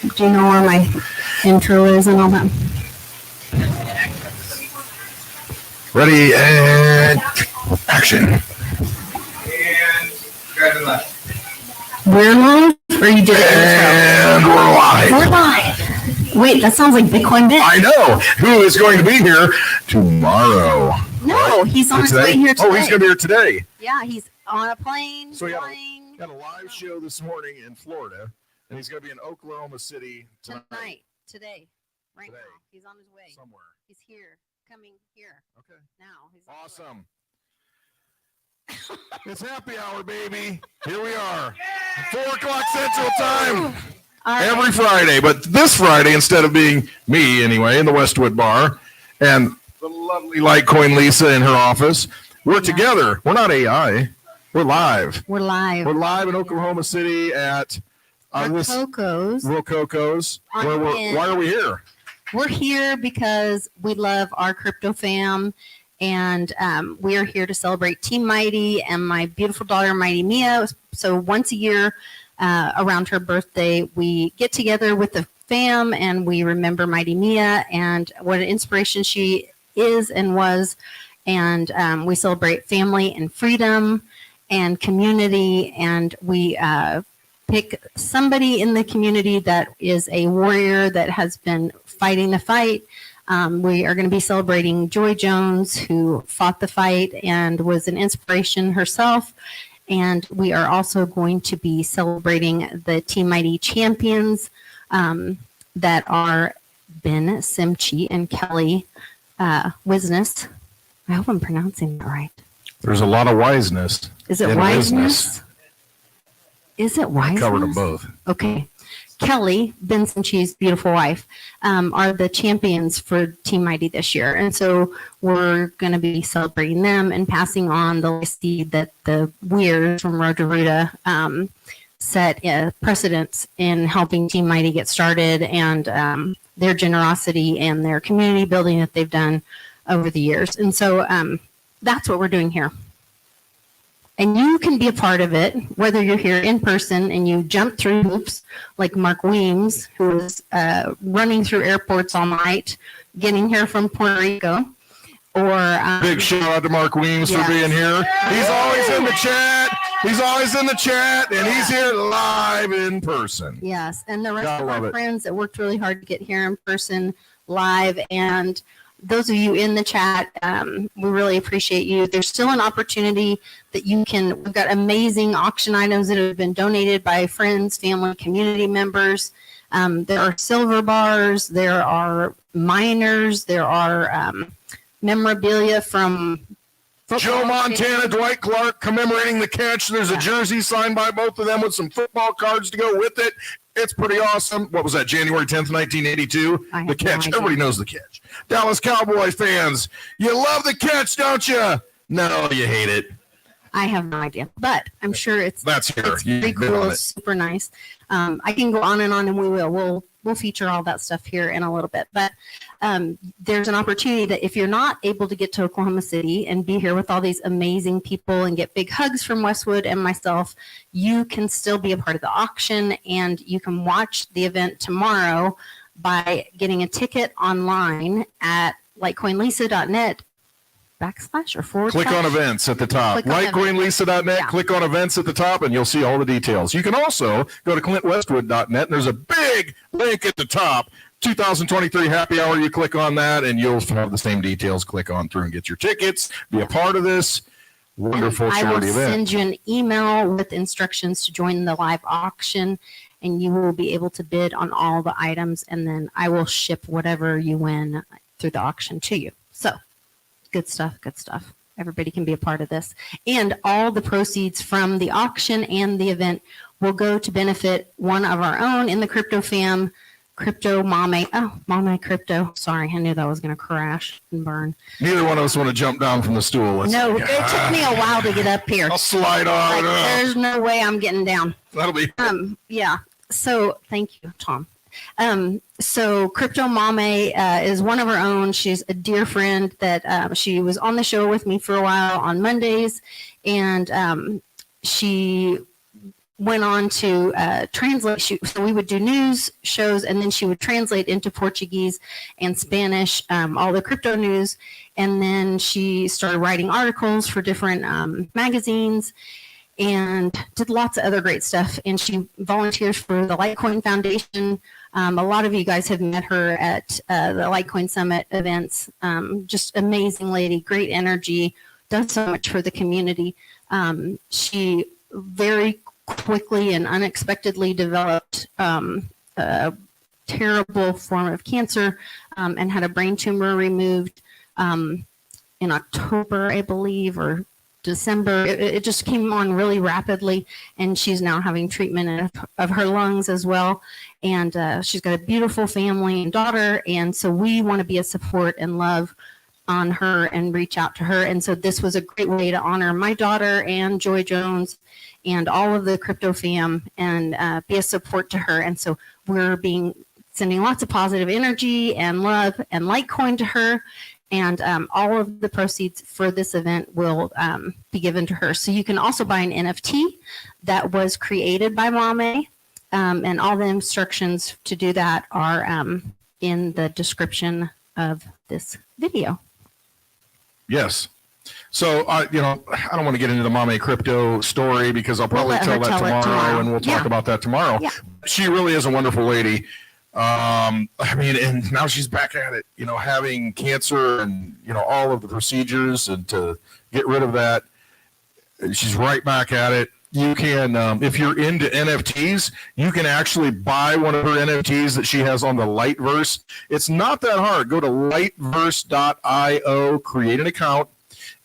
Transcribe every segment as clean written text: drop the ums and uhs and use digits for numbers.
Do you know where my intro is and all that? Ready and action. And driving left. We're live, or you did it? And we're live. We're live. Wait, that sounds like Bitcoin Bit. I know. Who is going to be here tomorrow? No, he's on his way here today. Oh, he's going to be here today. Yeah, he's on a plane. So he got a live show this morning in Florida, and he's going to be in Oklahoma City tonight. Today, right now. He's on his way. Somewhere. He's here, coming here. Okay. Now. He's Awesome. It's happy hour, baby. Here we are. 4 o'clock Central Time. Right. Every Friday, but this Friday, instead of being me anyway in the Westwood Bar and the lovely Litecoin Lisa in her office, we're together. We're not AI. We're live. We're live. We're live in Oklahoma City at Rococo's. Why are we here? We're here because we love our crypto fam, and we are here to celebrate Team Mighty and my beautiful daughter, Mighty Mia. So once a year, around her birthday, we get together with the fam and we remember Mighty Mia and what an inspiration she is and was. And we celebrate family and freedom and community. And we pick somebody in the community that is a warrior that has been fighting the fight. We are going to be celebrating Joy Jones, who fought the fight and was an inspiration herself. And we are also going to be celebrating the Team Mighty champions that are Ben, Simchi, and Kelly Wisness. I hope I'm pronouncing that right. There's a lot of wiseness. Is it wiseness? Is it wiseness? I covered them both. Okay. Kelly, Ben Simchi's beautiful wife, are the champions for Team Mighty this year. And so we're going to be celebrating them and passing on the legacy that the Weirs from Road to Ruta set precedents in helping Team Mighty get started, and their generosity and their community building that they've done over the years. And so that's what we're doing here. And you can be a part of it, whether you're here in person and you jump through hoops like Mark Weems, who is running through airports all night, getting here from Puerto Rico. Or big shout out to Mark Weems for being here. He's always in the chat. And he's here live in person. Yes, and the rest of our friends that worked really hard to get here in person live. And those of you in the chat, we really appreciate you. There's still an opportunity that you can, we've got amazing auction items that have been donated by friends, family, community members. There are silver bars, there are miners, there are memorabilia from Joe Montana, Dwight Clark commemorating the catch. There's a jersey signed by both of them with some football cards to go with it. It's pretty awesome. What was that, January 10th, 1982? The catch. Everybody knows the catch. Dallas Cowboys fans, you love the catch, don't you? No, you hate it. I have no idea, but I'm sure it's pretty cool. It's super nice. I can go on, and we will. We'll feature all that stuff here in a little bit. But there's an opportunity that if you're not able to get to Oklahoma City and be here with all these amazing people and get big hugs from Westwood and myself, you can still be a part of the auction, and you can watch the event tomorrow by getting a ticket online at litecoinlisa.net / Click on events at the top. Litecoinlisa.net, click on events at the top, and you'll see all the details. You can also go to clintwestwood.net, and there's a big link at the top. 2023 happy hour. You click on that, and you'll have the same details. Click on through and get your tickets. Be a part of this wonderful charity event. I will send you an email with instructions to join the live auction, and you will be able to bid on all the items, and then I will ship whatever you win through the auction to you. So, good stuff, good stuff. Everybody can be a part of this. And all the proceeds from the auction and the event will go to benefit one of our own in the crypto fam, Crypto Mame. Oh, Mame Crypto. Sorry, I knew that was going to crash and burn. Neither one of us want to jump down from the stool. It took me a while to get up here. I'll slide on. There's no way I'm getting down. That'll be. Yeah. So thank you, Tom. So Crypto Mame is one of our own. She's a dear friend that she was on the show with me for a while on Mondays, and she went on to translate. So we would do news shows, and then she would translate into Portuguese and Spanish all the crypto news. And then she started writing articles for different magazines and did lots of other great stuff. And she volunteers for the Litecoin Foundation. A lot of you guys have met her at the Litecoin Summit events. Just amazing lady, great energy, does so much for the community. She very quickly and unexpectedly developed a terrible form of cancer and had a brain tumor removed in October, I believe, or December. It just came on really rapidly, and she's now having treatment of her lungs as well. And she's got a beautiful family and daughter, and so we want to be a support and love on her and reach out to her. And so this was a great way to honor my daughter and Joy Jones and all of the crypto fam and be a support to her. And so we're sending lots of positive energy and love and Litecoin to her. And all of the proceeds for this event will be given to her. So you can also buy an NFT that was created by Mame. And all the instructions to do that are in the description of this video. Yes. So, I don't want to get into the Mame crypto story because I'll probably tell that tomorrow, and we'll talk about that tomorrow. Yeah. She really is a wonderful lady. And now she's back at it, having cancer and, all of the procedures, and to get rid of that, she's right back at it. You can, if you're into NFTs, you can actually buy one of her NFTs that she has on the Liteverse. It's not that hard. Go to liteverse.io, create an account,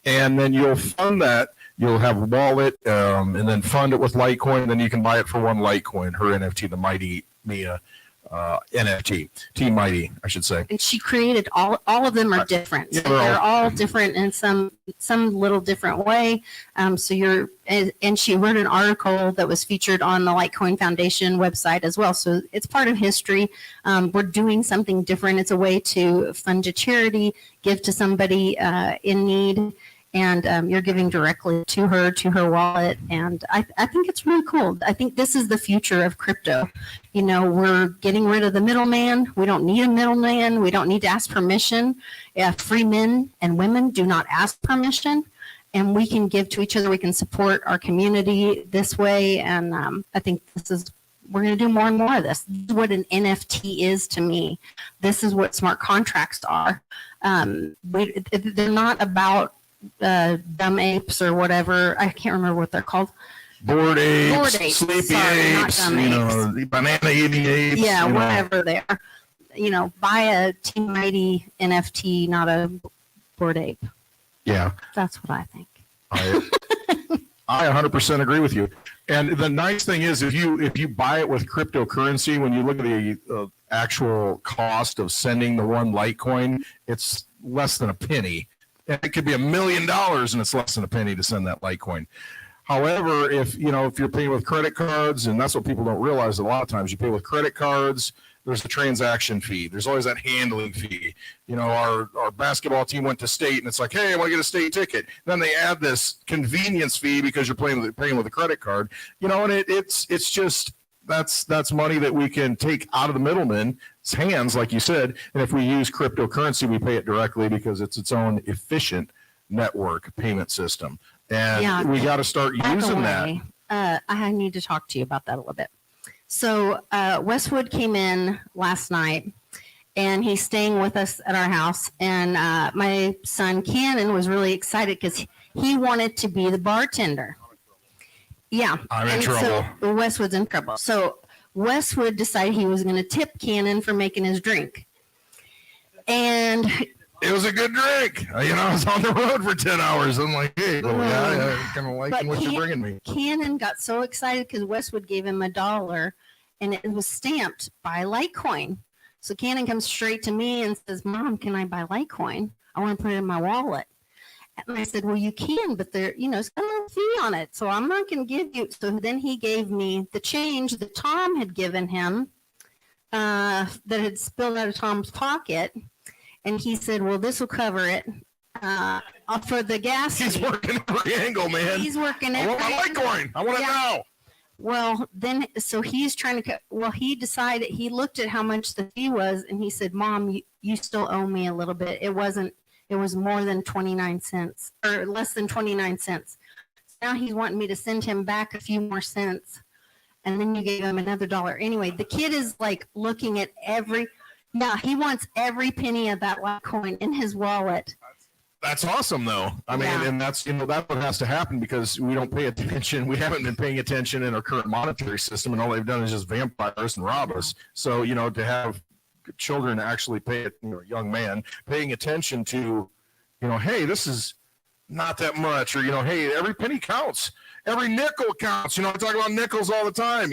and then you'll fund that. You'll have a wallet, and then fund it with Litecoin, and then you can buy it for one Litecoin, her NFT, the Mighty Mia NFT, Team Mighty, I should say. And she created all of them are different. Yeah, they're all different in some little different way. And she wrote an article that was featured on the Litecoin Foundation website as well. So it's part of history. We're doing something different. It's a way to fund a charity, give to somebody in need. And you're giving directly to her wallet. And I think it's really cool. I think this is the future of crypto. We're getting rid of the middleman. We don't need a middleman. We don't need to ask permission. Free men and women do not ask permission. And we can give to each other. We can support our community this way. And I think we're going to do more and more of this. This is what an NFT is to me. This is what smart contracts are. They're not about dumb apes or whatever. I can't remember what they're called. Bored apes, sleepy apes, banana eating apes. Yeah, whatever they are. Buy a Team Mighty NFT, not a bored ape. Yeah. That's what I think. I 100% agree with you. And the nice thing is, if you buy it with cryptocurrency, when you look at the actual cost of sending the one Litecoin, it's less than a penny. It could be $1 million, and it's less than a penny to send that Litecoin. However, if you're paying with credit cards, and that's what people don't realize a lot of times, you pay with credit cards, there's a transaction fee. There's always that handling fee. Our basketball team went to state, and it's like, hey, I want to get a state ticket. Then they add this convenience fee because you're paying with a credit card. And it's just that's money that we can take out of the middleman's hands, like you said. And if we use cryptocurrency, we pay it directly because it's its own efficient network payment system. And we got to start using that. I need to talk to you about that a little bit. So Westwood came in last night, and he's staying with us at our house. And my son Cannon was really excited because he wanted to be the bartender. Yeah. I'm in trouble. So Westwood's in trouble. So Westwood decided he was going to tip Cannon for making his drink. And it was a good drink. I was on the road for 10 hours. I'm like, hey, I kind of liking what you're bringing me. Cannon got so excited because Westwood gave him $1, and it was stamped by Litecoin. So Cannon comes straight to me and says, Mom, can I buy Litecoin? I want to put it in my wallet. And I said, well, you can, but it's got a fee on it. So I'm not going to give you. So then he gave me the change that Tom had given him that had spilled out of Tom's pocket. And he said, well, this will cover it for the gas. He's working every angle, man. He's working every angle. I want my Litecoin. I want it now. Well, then, so he's trying to, well, he decided, he looked at how much the fee was and he said, Mom, you still owe me a little bit. It was more than 29 cents or less than 29 cents. Now he's wanting me to send him back a few more cents. And then you gave him another $1. Anyway, the kid is like looking at he wants every penny of that Litecoin in his wallet. That's awesome, though. I mean, and that's that's what has to happen because we don't pay attention. We haven't been paying attention in our current monetary system, and all they've done is just vampire us and rob us. So, to have children actually pay it, young man paying attention to, hey, this is not that much, or hey, every penny counts. Every nickel counts. I talk about nickels all the time.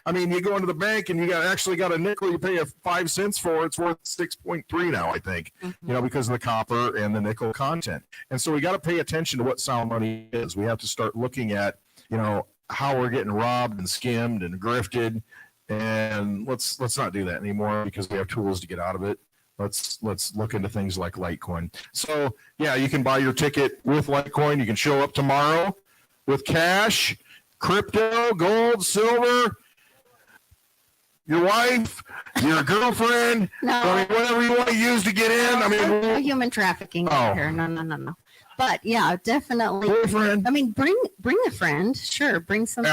I mean, you go into the bank and you actually got a nickel you pay 5 cents for. It's worth 6.3 now, I think. Because of the copper and the nickel content. And so we got to pay attention to what sound money is. We have to start looking at how we're getting robbed and skimmed and grifted. And let's not do that anymore because we have tools to get out of it. Let's look into things like Litecoin. So yeah, you can buy your ticket with Litecoin. You can show up tomorrow with cash, crypto, gold, silver, your wife, your girlfriend, whatever you want to use to get in. I mean, no human trafficking here. No. But yeah, definitely. Boyfriend. I mean, bring a friend. Sure, bring some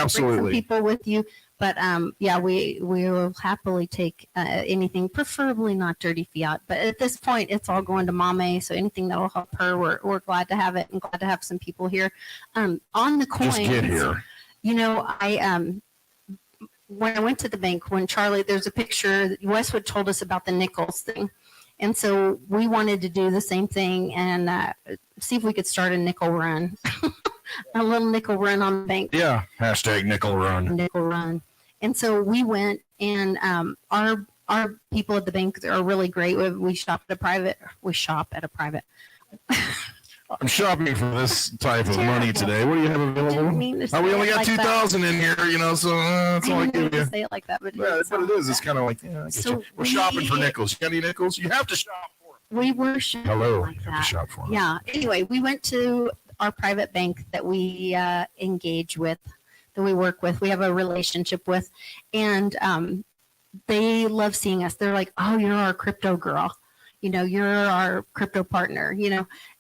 people with you. But yeah, we will happily take anything, preferably not dirty fiat. But at this point, it's all going to Mame. So anything that will help her, we're glad to have it and glad to have some people here. On the coins, just get here. I when I went to the bank, when Charlie, there's a picture. Westwood told us about the nickels thing, and so we wanted to do the same thing and see if we could start a nickel run. A little nickel run on the bank. Yeah. Hashtag nickel run. Nickel run. And so we went and our people at the bank are really great. We shop at a private. I'm shopping for this type of money today. What do you have available? We only got 2,000 in here, so that's all I give you. Say it like that, but yeah, but it is. It's kind of like we're shopping for nickels. You got any nickels? You have to shop for them. We were shopping. Hello. Like you have to shop for them. Yeah. Anyway, we went to our private bank that we engage with, that we work with, we have a relationship with, and they love seeing us. They're like, oh, you're our crypto girl, you're our crypto partner,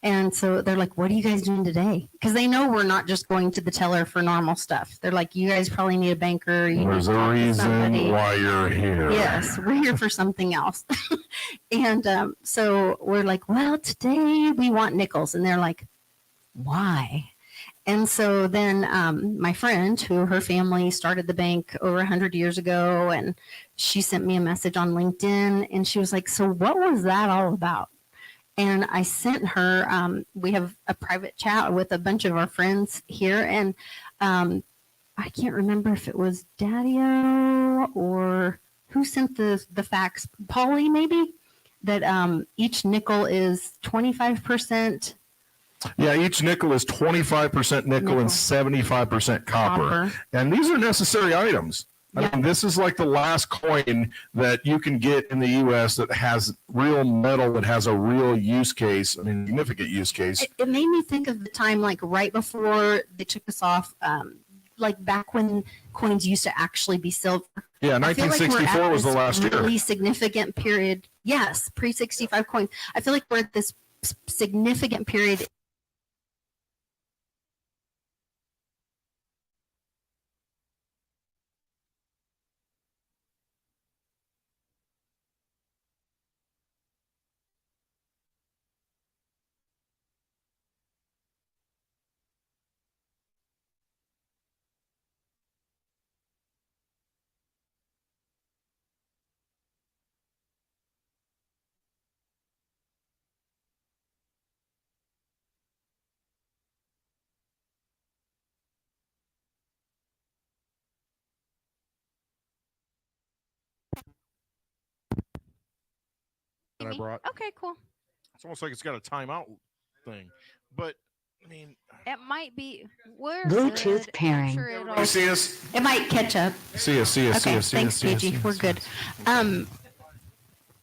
and so they're like, what are you guys doing today? Because they know we're not just going to the teller for normal stuff. They're like, you guys probably need a banker. There's a reason why you're here. Yes, we're here for something else. And so we're like, well, today we want nickels, and they're like, why? And so then my friend, who her family started the bank over 100 years ago, and she sent me a message on LinkedIn, and she was like, so what was that all about? And I sent her, we have a private chat with a bunch of our friends here, and I can't remember if it was Daddy-O or who sent the facts, Polly maybe, that each nickel is 25%. Yeah, each nickel is 25% nickel and 75% copper. And these are necessary items. I mean, this is like the last coin that you can get in the U.S. that has real metal, that has a real use case, significant use case. It made me think of the time, like right before they took us off, like back when coins used to actually be silver. Yeah, 1964 was the last year. Really significant period. Yes, pre-65 coins. I feel like we're at this significant period. That I brought. Okay, cool. It's almost like it's got a timeout thing, but it might be. Bluetooth pairing. You see us? It might catch up. See us. Okay, thanks, Gigi. We're good.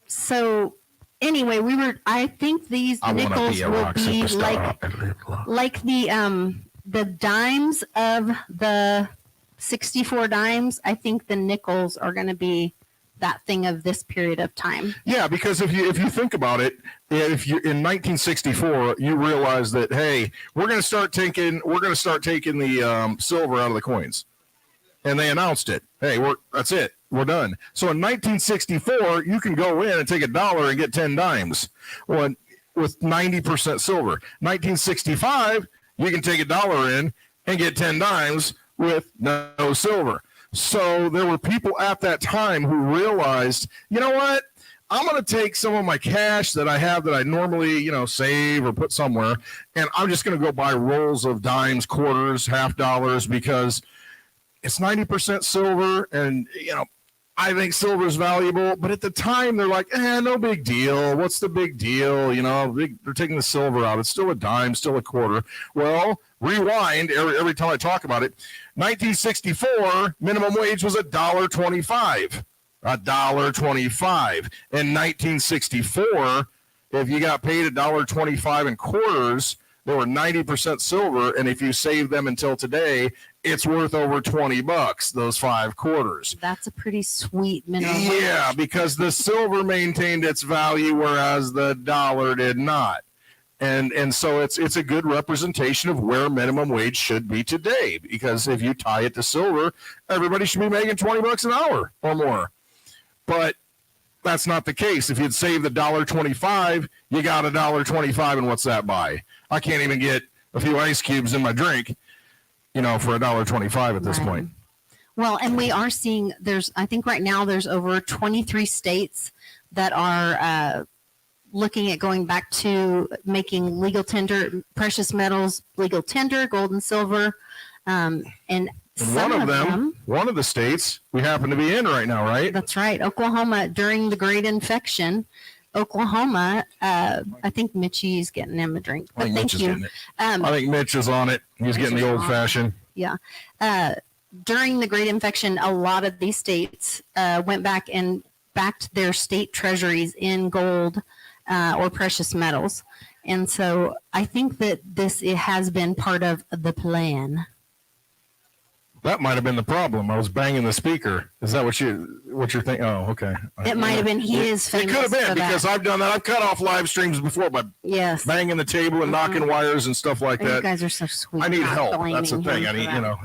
So anyway, I think these nickels will be like the dimes of the 64 dimes, I think the nickels are going to be that thing of this period of time. Yeah, because if you think about it, if you in 1964 you realize that, hey, we're going to start taking the silver out of the coins, and they announced it. Hey, that's it. We're done. So in 1964, you can go in and take $1 and get 10 dimes. Well, with 90% silver. 1965, you can take $1 in and get 10 dimes with no silver. So there were people at that time who realized, you know what? I'm going to take some of my cash that I have that I normally, save or put somewhere, and I'm just going to go buy rolls of dimes, quarters, half dollars, because it's 90% silver, and, I think silver is valuable. But at the time, they're like, no big deal. What's the big deal? They're taking the silver out. It's still a dime, still a quarter. Well, rewind every time I talk about it. 1964, minimum wage was $1.25. $1.25. In 1964, if you got paid $1.25 in quarters, they were 90% silver, and if you save them until today, it's worth over $20, those 5 quarters. That's a pretty sweet minimum wage. Yeah, because the silver maintained its value, whereas the dollar did not. And so it's a good representation of where minimum wage should be today, because if you tie it to silver, everybody should be making $20 an hour or more. But that's not the case. If you'd save the $1.25, you got $1.25, and what's that buy? I can't even get a few ice cubes in my drink, for $1.25 at this point. Well, and we are seeing I think right now there's over 23 states that are looking at going back to making legal tender, precious metals, legal tender, gold and silver. And one of the states we happen to be in right now, right? That's right. Oklahoma, during the Great Infection, Oklahoma, I think Mitchie's getting him a drink. But thank you. I think Mitch is on it. He's getting the old fashioned. Yeah. During the Great Infection, a lot of these states went back and backed their state treasuries in gold or precious metals. And so I think that it has been part of the plan. That might have been the problem. I was banging the speaker. Is that what you're thinking? Oh, okay. It might have been. He is famous. It could have been, for because that. I've done that. I've cut off live streams before by banging the table and knocking wires and stuff like that. You guys are so sweet. I need help. That's the thing. I need, Yeah.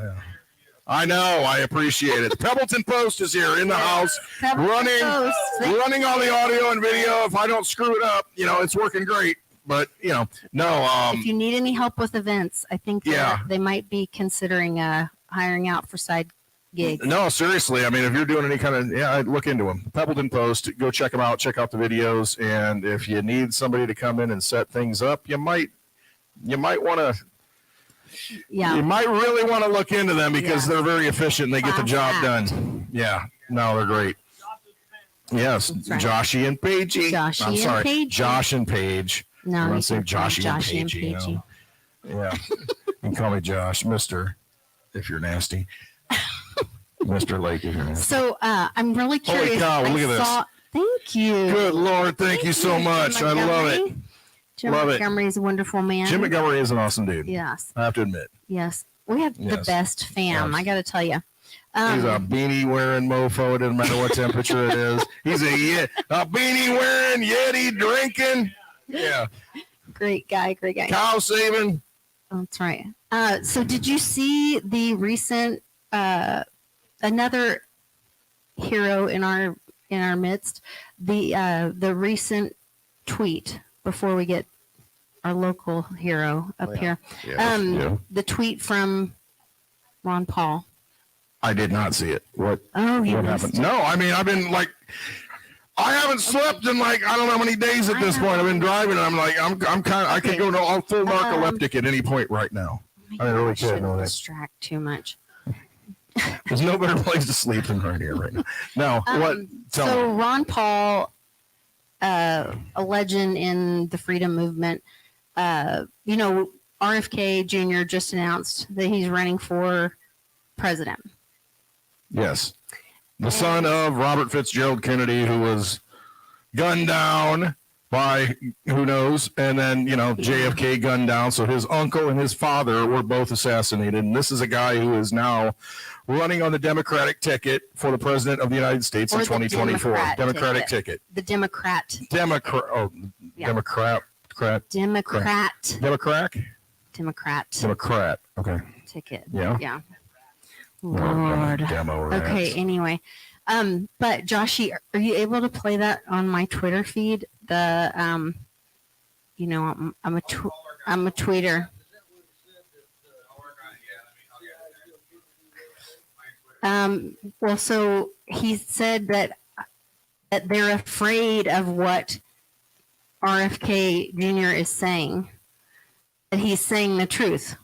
I know. I appreciate it. Pebbleton Post is here in the house, running all the audio and video. If I don't screw it up, it's working great. But no. If you need any help with events, I think they might be considering hiring out for side gigs. No, seriously. I mean, if you're doing any kind of, I'd look into them. Pebbleton Post, go check them out. Check out the videos, and if you need somebody to come in and set things up, you might want to. Yeah. You might really want to look into them, because they're very efficient and they get the job done. Yeah. No, they're great. Yes. Right. Joshy and Paigey. I'm sorry. Paigey. Josh and Paige. No, I'm saying Joshy and Paigey. Yeah. You can call me Josh, Mr. if you're nasty. Mr. Lake, if you're nasty. So I'm really curious. Holy cow, look at this. Thank you. Good Lord. Thank you so much. I love it. Jim Montgomery is a wonderful man. Jim Montgomery is an awesome dude. Yes. I have to admit. Yes. We have the best fam, I got to tell you. He's a beanie wearing mofo. It doesn't matter what temperature it is. He's a beanie wearing, Yeti drinking. Yeah. Great guy. Cow saving. That's right. So did you see the recent, another hero in our midst, the recent tweet, before we get our local hero up here. The tweet from Ron Paul. I did not see it. What happened? It. No, I mean, I've been I haven't slept in I don't know how many days at this point. I've been driving, and I'm I could go to full narcoleptic at any point right now. I really can't distract too much. There's no better place to sleep than right here right now. No, so Ron Paul, a legend in the freedom movement, RFK Jr. just announced that he's running for president. Yes. The son of Robert Fitzgerald Kennedy, who was gunned down by who knows, and then JFK gunned down. So his uncle and his father were both assassinated, and this is a guy who is now running on the Democratic ticket for the president of the United States in 2024. Democratic ticket. The Democrat. Democrat. Oh, Yeah. Democrat. Okay. Ticket. Yeah. Yeah. Lord. Demo Okay. rats. Anyway, but Joshy, are you able to play that on my Twitter feed? The I'm a tweeter. Well, so he said that they're afraid of what RFK Jr. is saying. That he's saying the truth.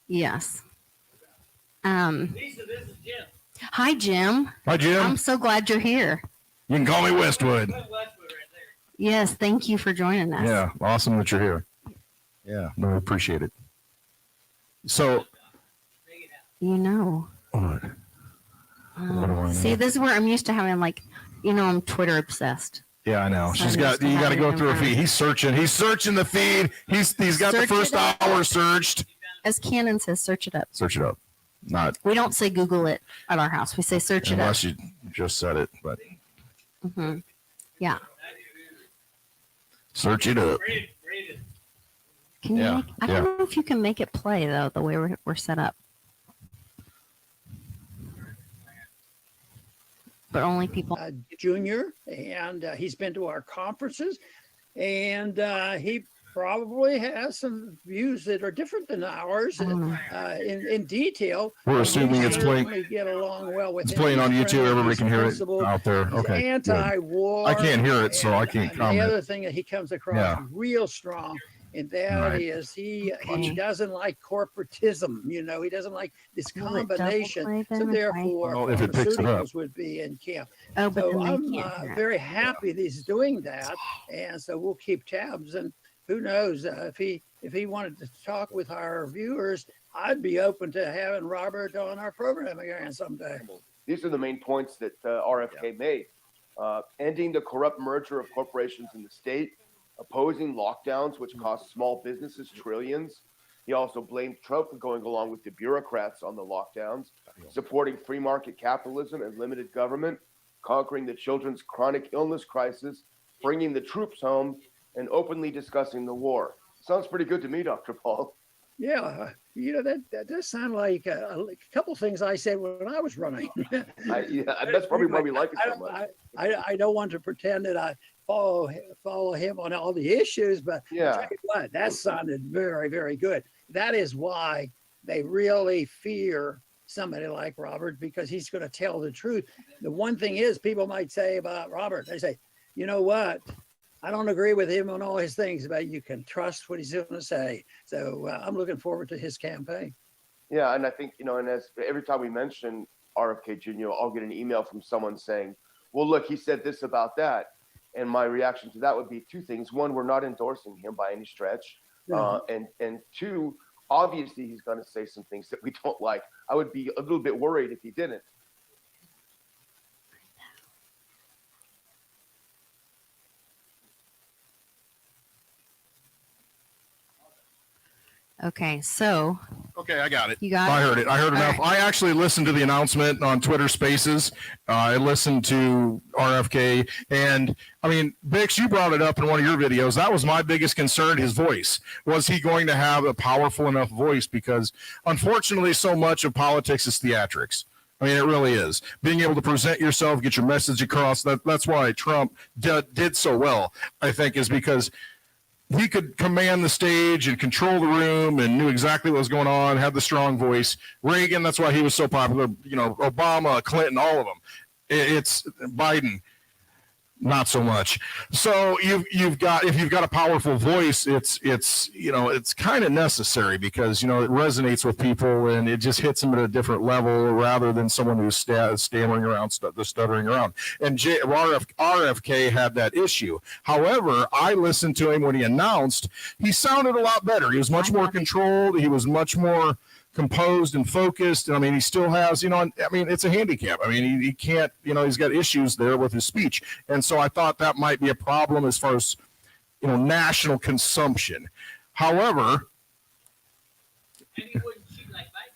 Yes. Lisa, this is Jim. Hi, Jim. Hi, Jim. I'm so glad you're here. You can call me Westwood. Westwood right there. Yes, thank you for joining us. Yeah, awesome that you're here. Yeah, no, I appreciate it. So, what? What do I See, know? this is where I'm used to having I'm Twitter obsessed. Yeah, I know. So You got to go through her feed. He's searching the feed. He's got the Search first it up. hour searched. As Cannon says, search it up. Search it up. Not We don't say Google it at our house. We say search it up. unless you just said it, but hmm Yeah. search it up. Read it. Can you Yeah, make, I don't know if you can make it play though, the way we're set up. But only people. Junior, and he's been to our conferences, and he probably has some views that are different than ours in detail. We're assuming it's playing. We get along well with It's him. playing on He's YouTube. friendly, Everybody he's can hear it principled, out there. he's Okay. good. anti-war. I can't hear it, so I and, can't The comment. other thing that he comes across real strong, and that Right. is he doesn't like corporatism. He doesn't like this Will it double combination. play So then? therefore, Well, if it picks it up. pharmaceuticals would be in camp. Oh, but So then I'm they can't hear it. very happy that he's doing that, and so we'll keep tabs. And who knows if he wanted to talk with our viewers, I'd be open to having Robert on our program again someday. These are the main points that RFK made. Ending the corrupt merger of corporations in the state, opposing lockdowns, which cost small businesses trillions. He also blamed Trump for going along with the bureaucrats on the lockdowns, supporting free market capitalism and limited government, conquering the children's chronic illness crisis, bringing the troops home, and openly discussing the war. Sounds pretty good to me, Dr. Paul. Yeah, that does sound like a couple things I said when I was running. That's probably why we like it so much. I don't want to pretend that I follow him on all the issues, but Yeah. tell you what, that sounded very, very good. That is why they really fear somebody like Robert, because he's going to tell the truth. The one thing is, people might say about Robert, they say, you know what? I don't agree with him on all his things, but you can trust what he's going to say. So I'm looking forward to his campaign. Yeah, and I think, and as every time we mention RFK Jr., I'll get an email from someone saying, well, look, he said this about that. And my reaction to that would be two things. One, we're not endorsing him by any stretch. And two, obviously he's going to say some things that we don't like. I would be a little bit worried if he didn't. Okay, so Okay, I got it. You got I it? heard it. I heard All enough. right. I actually listened to the announcement on Twitter Spaces. I listened to RFK, and I mean, Bix, you brought it up in one of your videos. That was my biggest concern. His voice. Was he going to have a powerful enough voice? Because unfortunately, so much of politics is theatrics. I mean, it really is. Being able to present yourself, get your message across. That's why Trump did so well, I think, is because he could command the stage and control the room and knew exactly what was going on, had the strong voice. Reagan, that's why he was so popular. Obama, Clinton, all of them. It's Biden, not so much. So if you've got a powerful voice, it's kind of necessary because it resonates with people and it just hits them at a different level rather than someone who's stammering around, stuttering around. And RFK had that issue. However, I listened to him when he announced. He sounded a lot better. He was much more controlled. He was much more composed and focused. And I mean, he still has, it's a handicap. I mean, he can't, he's got issues there with his speech. And so I thought that might be a problem as far as, national consumption. However, And he wouldn't shoot like Biden.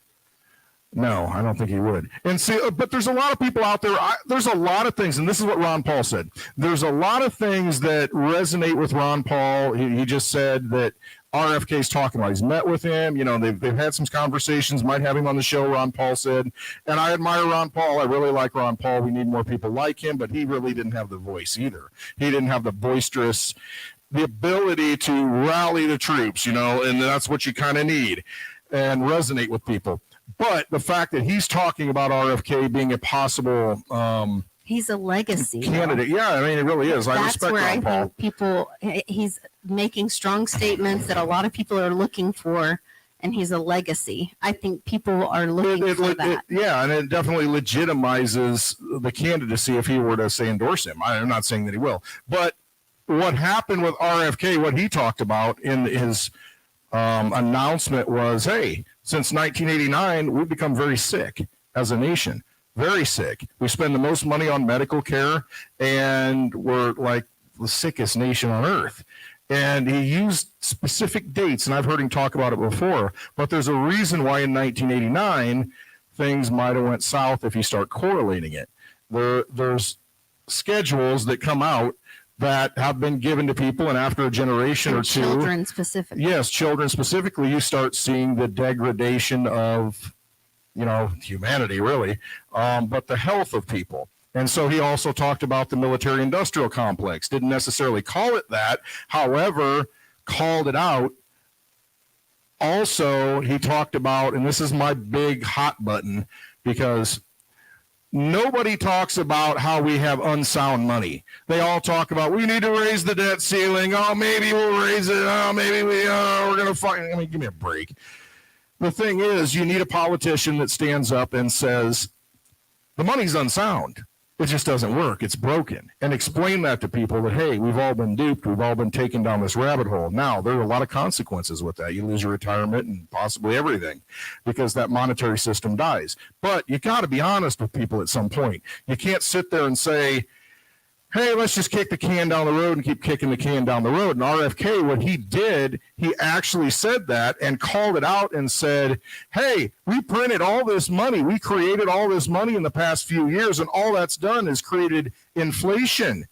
no, I don't think he would. And see, but there's a lot of people out there. There's a lot of things, and this is what Ron Paul said. There's a lot of things that resonate with Ron Paul. He just said that RFK's talking about. He's met with him. They've had some conversations. Might have him on the show, Ron Paul said. And I admire Ron Paul. I really like Ron Paul. We need more people like him, but he really didn't have the voice either. He didn't have the boisterous, the ability to rally the troops, and that's what you kind of need and resonate with people. But the fact that he's talking about RFK being a possible he's a legacy candidate, yeah, I mean, it really is. I That's respect where Ron I Paul. think people. He's making strong statements that a lot of people are looking for, and he's a legacy. I think people are looking for that. Yeah, and it definitely legitimizes the candidacy if he were to say endorse him. I'm not saying that he will, but what happened with RFK, what he talked about in his announcement was, hey, since 1989, we've become very sick as a nation, very sick. We spend the most money on medical care, and we're like the sickest nation on earth. And he used specific dates, and I've heard him talk about it before, but there's a reason why in 1989 things might have went south if you start correlating it. There's schedules that come out that have been given to people, and after a generation or two, children specifically. Yes, children specifically, you start seeing the degradation of, humanity really, but the health of people. And so he also talked about the military-industrial complex. Didn't necessarily call it that, however, called it out. Also, he talked about, and this is my big hot button, because nobody talks about how we have unsound money. They all talk about, we need to raise the debt ceiling. Oh, maybe we'll raise it. Oh, maybe we're going to fight. I mean, give me a break. The thing is, you need a politician that stands up and says, the money's unsound. It just doesn't work. It's broken. And explain that to people that, hey, we've all been duped. We've all been taken down this rabbit hole. Now, there are a lot of consequences with that. You lose your retirement and possibly everything because that monetary system dies. But you got to be honest with people at some point. You can't sit there and say, hey, let's just kick the can down the road and keep kicking the can down the road. And RFK, what he did, he actually said that and called it out and said, hey, we printed all this money. We created all this money in the past few years, and all that's done is created inflation,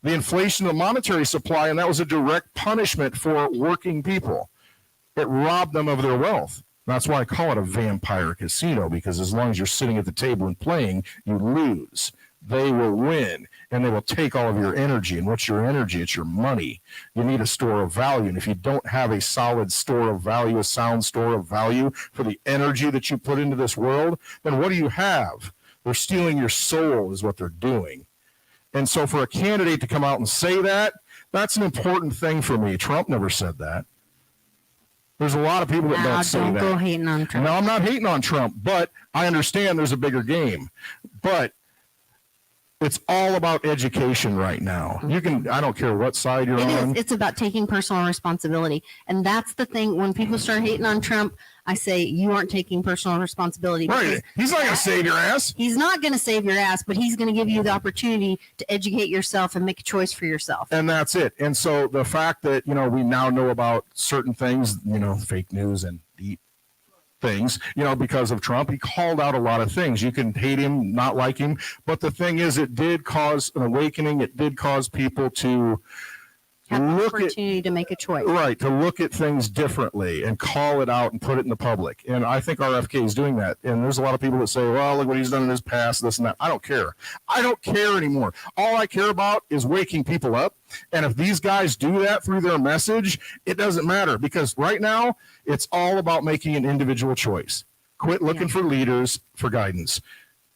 the inflation of the monetary supply, and that was a direct punishment for working people. It robbed them of their wealth. That's why I call it a vampire casino, because as long as you're sitting at the table and playing, you lose. They will win, and they will take all of your energy. And what's your energy? It's your money. You need a store of value. And if you don't have a solid store of value, a sound store of value for the energy that you put into this world, then what do you have? They're stealing your soul is what they're doing. And so for a candidate to come out and say that, that's an important thing for me. Trump never said that. There's a lot of people that don't say that. Don't go hating on Trump. No, I'm not hating on Trump, but I understand there's a bigger game. But it's all about education right now. I don't care what side you're on. It's about taking personal responsibility. And that's the thing. When people start hating on Trump, I say, you aren't taking personal responsibility. Right. He's not going to save your ass. He's not going to save your ass, but he's going to give you the opportunity to educate yourself and make a choice for yourself. And that's it. And so the fact that, we now know about certain things, fake news and deep things, because of Trump, he called out a lot of things. You can hate him, not like him, but the thing is, it did cause an awakening. It did cause people to have the opportunity to make a choice. Right, to look at things differently and call it out and put it in the public. And I think RFK is doing that. And there's a lot of people that say, well, look what he's done in his past, this and that. I don't care. I don't care anymore. All I care about is waking people up. And if these guys do that through their message, it doesn't matter, because right now it's all about making an individual choice. Quit looking for leaders for guidance.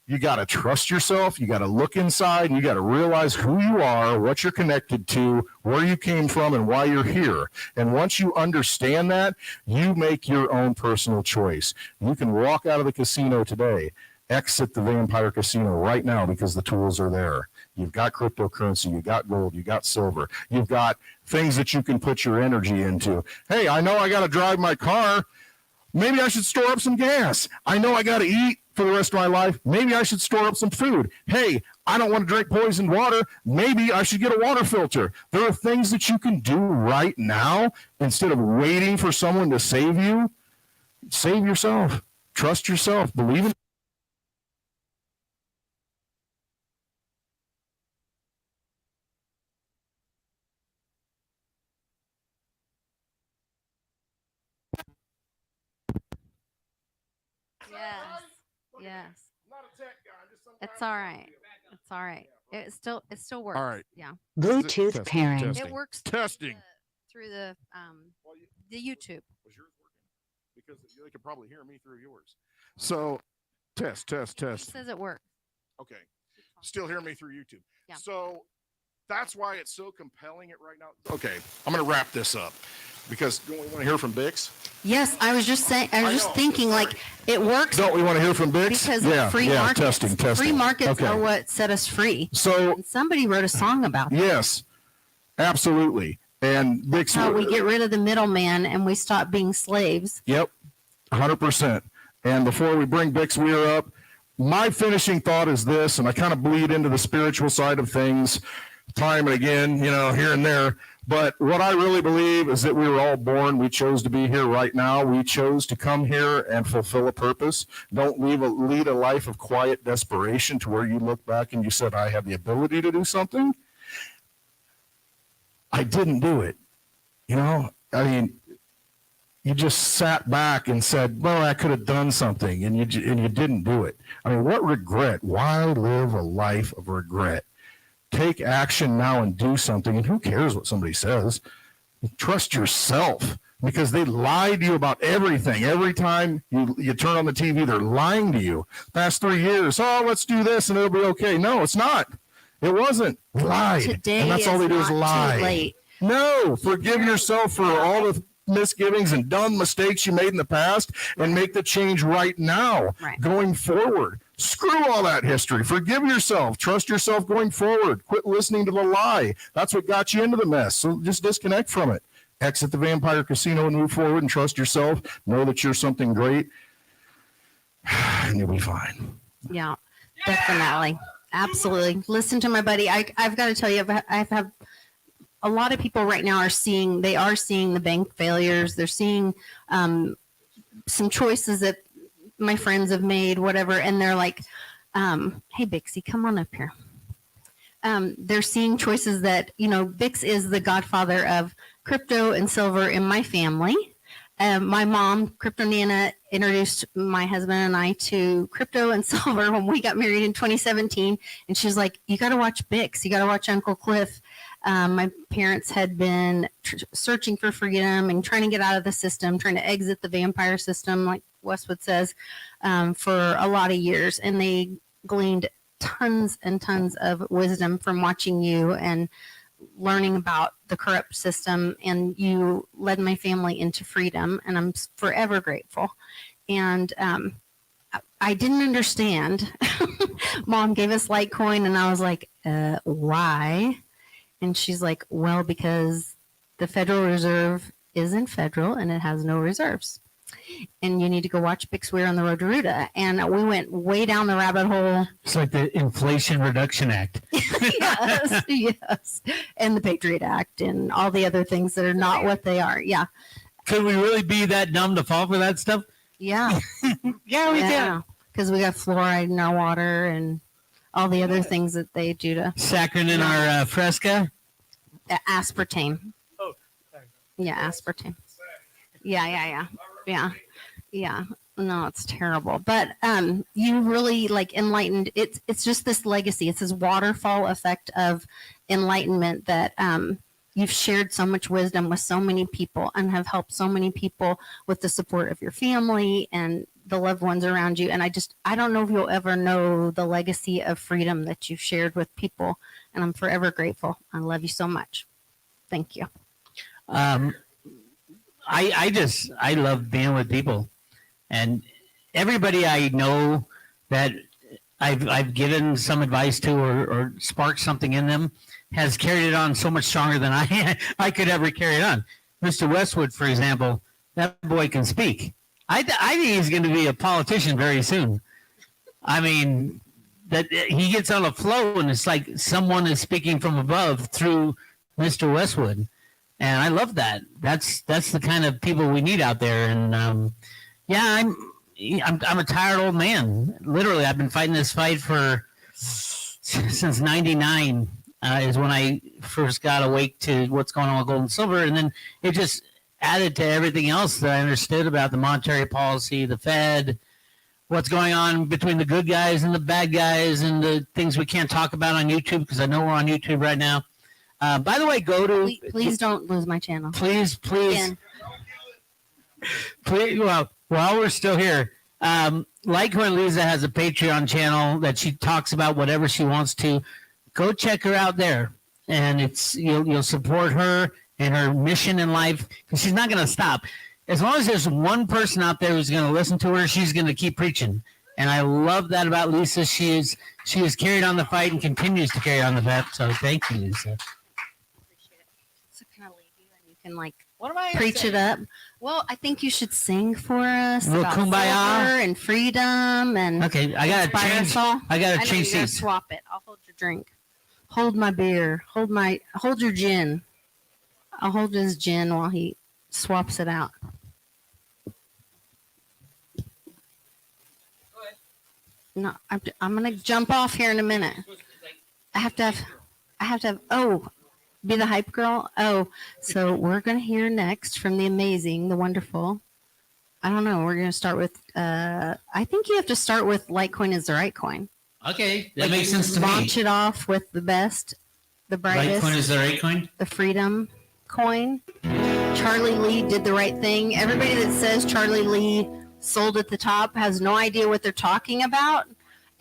You got to trust yourself. You got to look inside, and you got to realize who you are, what you're connected to, where you came from, and why you're here. And once you understand that, you make your own personal choice. You can walk out of the casino today, exit the vampire casino right now, because the tools are there. You've got cryptocurrency, you've got gold, you've got silver, you've got things that you can put your energy into. Hey, I know I got to drive my car, Maybe I should store up some gas. I know I got to eat for the rest of my life. Maybe I should store up some food. Hey, I don't want to drink poisoned water. Maybe I should get a water filter. There are things that you can do right now instead of waiting for someone to save you. Save yourself. Trust yourself. Believe in. Yes. Yes. It's all right. It's all right. It still works. All right. Yeah. Bluetooth Testing, pairing. testing. It works Testing. through the YouTube. Was yours working? Because they could probably hear me through yours. So, test. It says it works. Okay. Still hear me through YouTube. Yeah. So that's why it's so compelling it right now. Okay, I'm going to wrap this up because don't we want to hear from Bix? Yes, I was just saying. I was just thinking, like, it works. Don't we want to hear from Bix? Because free markets, testing. free markets Okay. are what set us free. So And somebody wrote a song about that. yes, absolutely. And Bix, How we get rid of the middleman and we stop being slaves. Yep, 100%. And before we bring Bix Weir up, my finishing thought is this, and I kind of bleed into the spiritual side of things time and again, here and there. But what I really believe is that we were all born. We chose to be here right now. We chose to come here and fulfill a purpose. Don't lead a life of quiet desperation to where you look back and you said, I have the ability to do something. I didn't do it. I mean, you just sat back and said, well, I could have done something, and you didn't do it. I mean, what regret? Why live a life of regret? Take action now and do something, and who cares what somebody says? Trust yourself, because they lied to you about everything. Every time you turn on the TV, they're lying to you. Past 3 years, let's do this, and it'll be okay. No, it's not. It wasn't. Lied. Today and that's all they do is not lie. too late. No, forgive yourself for all the misgivings and dumb mistakes you made in the past and make the change right now. Right. Going forward. Screw all that history. Forgive yourself. Trust yourself going forward. Quit listening to the lie. That's what got you into the mess. So just disconnect from it. Exit the vampire casino and move forward and trust yourself. Know that you're something great and you'll be fine. Yeah, definitely. Absolutely. Listen to my buddy. I've got to tell you, I've had a lot of people right now are seeing the bank failures. They're seeing some choices that my friends have made, whatever. And they're like, hey, Bixie, come on up here. They're seeing choices that, Bix is the godfather of crypto and silver in my family. My mom, Crypto Nana, introduced my husband and I to crypto and silver when we got married in 2017. And she's like, you got to watch Bix. You got to watch Uncle Cliff. My parents had been searching for freedom and trying to get out of the system, trying to exit the vampire system, like Westwood says, for a lot of years. And they gleaned tons and tons of wisdom from watching you and learning about the corrupt system. And you led my family into freedom, and I'm forever grateful. And I didn't understand. Mom gave us Litecoin, and I was like, why? And she's like, well, because the Federal Reserve isn't federal and it has no reserves. And you need to go watch Bix Weir on the Road to Ruta. And we went way down the rabbit hole. It's like the Inflation Reduction Act. yes. And the Patriot Act and all the other things that are not what they are. Yeah. Could we really be that dumb to fall for that stuff? Yeah. Yeah, we can. Because we got fluoride in our water and all the other things that they do to Saccharin in our Fresca. aspartame. Oh, sorry. Yeah, aspartame. Yeah. No, it's terrible. But you really enlightened. It's just this legacy. It's this waterfall effect of enlightenment that you've shared so much wisdom with so many people and have helped so many people with the support of your family and the loved ones around you. And I don't know if you'll ever know the legacy of freedom that you've shared with people. And I'm forever grateful. I love you so much. Thank you. I love being with people, and everybody I know that I've given some advice to or sparked something in them has carried it on so much stronger than I could ever carry it on. Mr. Westwood, for example, that boy can speak. I think he's going to be a politician very soon. I mean, that he gets on a flow, and it's like someone is speaking from above through Mr. Westwood, and I love that. That's the kind of people we need out there. And yeah, I'm a tired old man. Literally, I've been fighting this fight since '99. Is when I first got awake to what's going on with gold and silver, and then it just added to everything else that I understood about the monetary policy, the Fed, what's going on between the good guys and the bad guys, and the things we can't talk about on YouTube, because I know we're on YouTube right now. By the way, go to... Please don't lose my channel. Please. Well, while we're still here, Litecoin Lisa has a Patreon channel that she talks about whatever she wants to. Go check her out there, and you'll support her and her mission in life, because she's not going to stop. As long as there's one person out there who's going to listen to her, she's going to keep preaching. And I love that about Lisa. She has carried on the fight and continues to carry on the fight. So thank you, Lisa. So can I leave you and you can what am I preach it up? Well, I think you should sing for us Little about kumbaya silver and freedom and okay. I gotta change seats. Swap it. I'll hold your drink. Hold my beer. Hold your gin. I'll hold his gin while he swaps it out. No, I'm gonna jump off here in a minute. I have to have. Oh, be the hype girl. Oh, so we're gonna hear next from the amazing, the wonderful. I don't know. We're gonna start with. I think you have to start with Litecoin is the right coin. Okay, that makes sense to me. Launch it off with the best, the brightest. Litecoin is the right coin. The freedom coin. Charlie Lee did the right thing. Everybody that says Charlie Lee sold at the top has no idea what they're talking about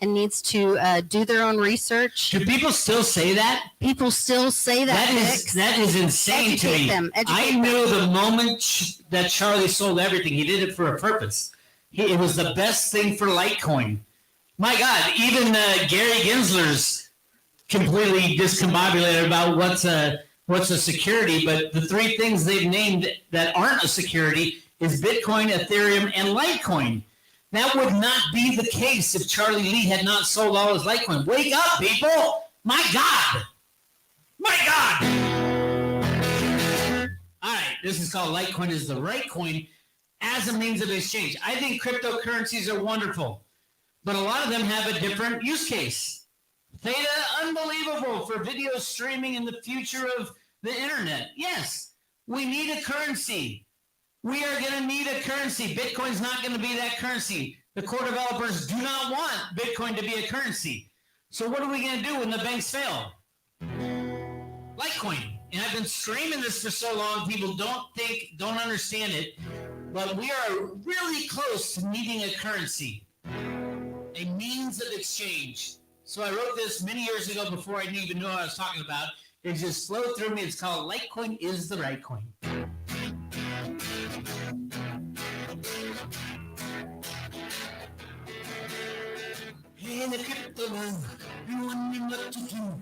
and needs to do their own research. Do people still say that? People still say that. That is insane to me. I knew the moment that Charlie sold everything, he did it for a purpose. It was the best thing for Litecoin. My God, even Gary Gensler's completely discombobulated about what's a security, but the three things they've named that aren't a security is Bitcoin, Ethereum, and Litecoin. That would not be the case if Charlie Lee had not sold all his Litecoin. Wake up, people! My God! My God! All right, this is called Litecoin is the right coin as a means of exchange. I think cryptocurrencies are wonderful, but a lot of them have a different use case. Theta, unbelievable for video streaming in the future of the internet. Yes, we need a currency. We are going to need a currency. Bitcoin's not going to be that currency. The core developers do not want Bitcoin to be a currency. So what are we going to do when the banks fail? Litecoin. And I've been screaming this for so long, people don't understand it, but we are really close to needing a currency, a means of exchange. So I wrote this many years ago before I didn't even know what I was talking about. It just flowed through me. It's called Litecoin is the right coin. In the crypto world, you wondering what to do.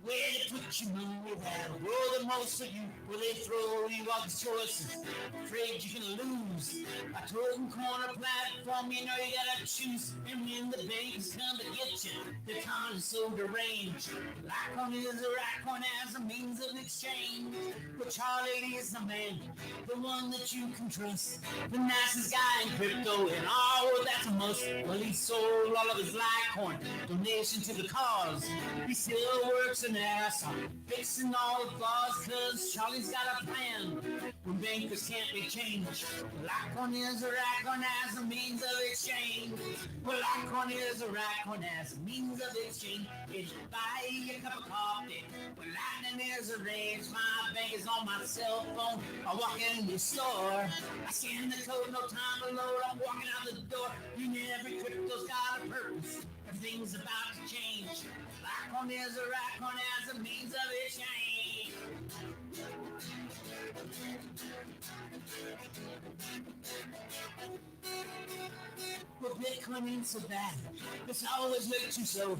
Where to put your money, that'll grow the most of you. Will they throw you off the choices? Afraid you can lose. A token corner platform, you know you gotta choose. And when the banks come to get you, they're kind of so deranged. Litecoin is a right coin as a means of exchange. But Charlie Lee is the man, the one that you can trust. The nicest guy in crypto, and oh, that's a must. Well, he sold all of his Litecoin, donation to the cause. He still works an ass on fixing all the flaws, cause Charlie's got a plan when bankers can't be changed. Litecoin is a right coin as a means of exchange. Well, Litecoin is a right coin as a means of exchange. If you buy a cup of coffee, when lightning is arranged, my bank is on my cell phone. I walk in the store, I scan the code, no time to load, I'm walking out the door. You know every crypto's got a purpose. Everything's about to change. Litecoin is a right coin as a means of exchange. Well, Bitcoin ain't so bad. It's always looked too slow.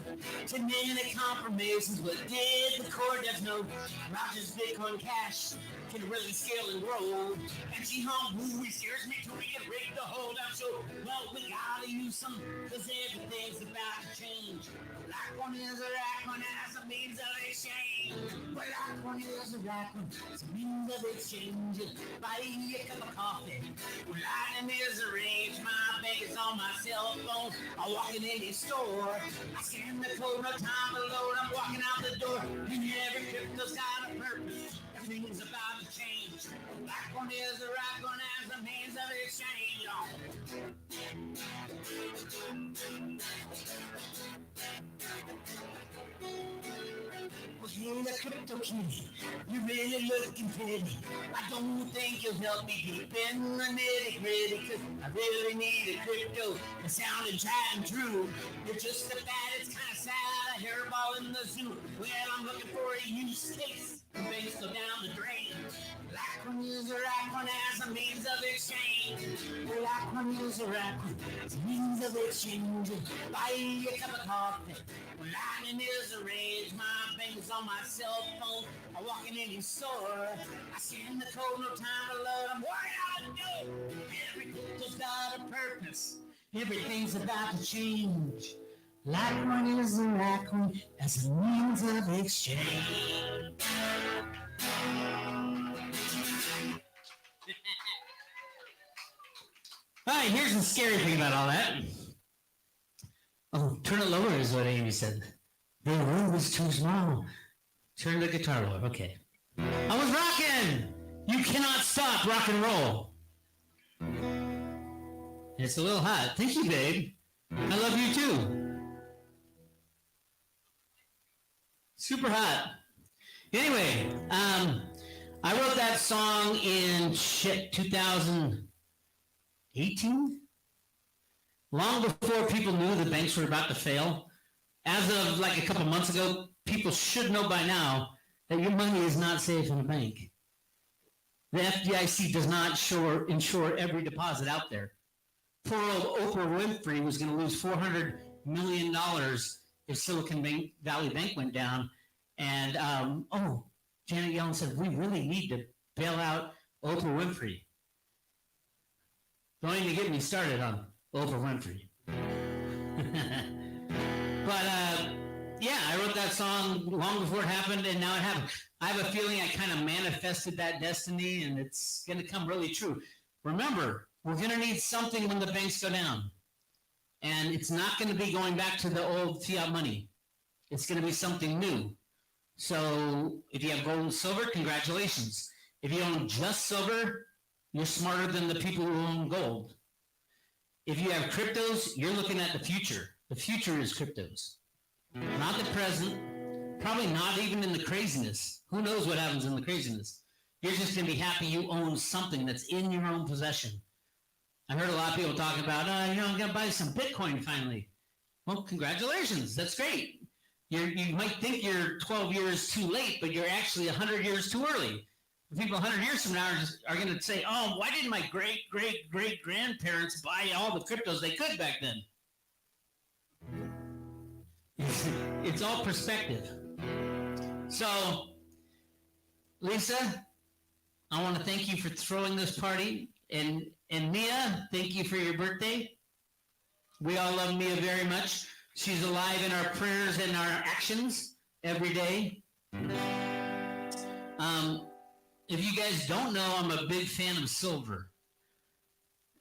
Too many confirmations. What did the core devs know? Roger's Bitcoin Cash can really scale and grow. And she hung who scares me till we get rigged the whole damn show. Well, we gotta use some, cause everything's about to change. Black one is a rack one as a means of exchange. Black one is a rack one as a means of exchange. Buy a cup of coffee. Lightning is a range. My bank is on my cell phone. I'm walking in the store. I scan the code, no time to load. I'm walking out the door. And every crypto's got a purpose. Everything's about to change. Black one is a right one as a means of exchange. Well, you're the crypto king. You're really looking pretty. I don't think you'll help me deep in the nitty-gritty, cause I really need a crypto that sounded tried and true. You're just a bad, it's kind of sad, a hairball in the zoo. Well, I'm looking for a use case. The banks go down the drain. Black one is a right one as a means of exchange. Black one is a right one as a means of exchange. Buy a cup of coffee. Lightning is a rage. My bank's on my cell phone. I'm walking in your store. I scan the code, no time to load. I'm working out the dough. Everything's got a purpose. Everything's about to change. Black one is a right one as a means of exchange. All right, here's the scary thing about all that. Oh, turn it lower is what Amy said. The room is too small. Turn the guitar lower. Okay. I was rocking. You cannot stop rock and roll. It's a little hot. Thank you, babe. I love you too. Super hot. Anyway, I wrote that song in 2018. Long before people knew the banks were about to fail. As of like a couple months ago, people should know by now that your money is not safe in a bank. The FDIC does not insure every deposit out there. Poor old Oprah Winfrey was going to lose $400 million if Silicon Valley Bank went down. And, Janet Yellen said, we really need to bail out Oprah Winfrey. Don't even get me started on Oprah Winfrey. But, yeah, I wrote that song long before it happened, and now it happened. I have a feeling I kind of manifested that destiny, and it's going to come really true. Remember, we're going to need something when the banks go down. And it's not going to be going back to the old fiat money. It's going to be something new. So if you have gold and silver, congratulations. If you own just silver, you're smarter than the people who own gold. If you have cryptos, you're looking at the future. The future is cryptos, not the present, probably not even in the craziness. Who knows what happens in the craziness? You're just going to be happy you own something that's in your own possession. I heard a lot of people talking about, I'm going to buy some Bitcoin finally. Well, congratulations. That's great. You might think you're 12 years too late, but you're actually 100 years too early. People 100 years from now are going to say, oh, why didn't my great-great-great-grandparents buy all the cryptos they could back then? It's all perspective. So, Lisa, I want to thank you for throwing this party. And Mia, thank you for your birthday. We all love Mia very much. She's alive in our prayers and our actions every day. If you guys don't know, I'm a big fan of silver.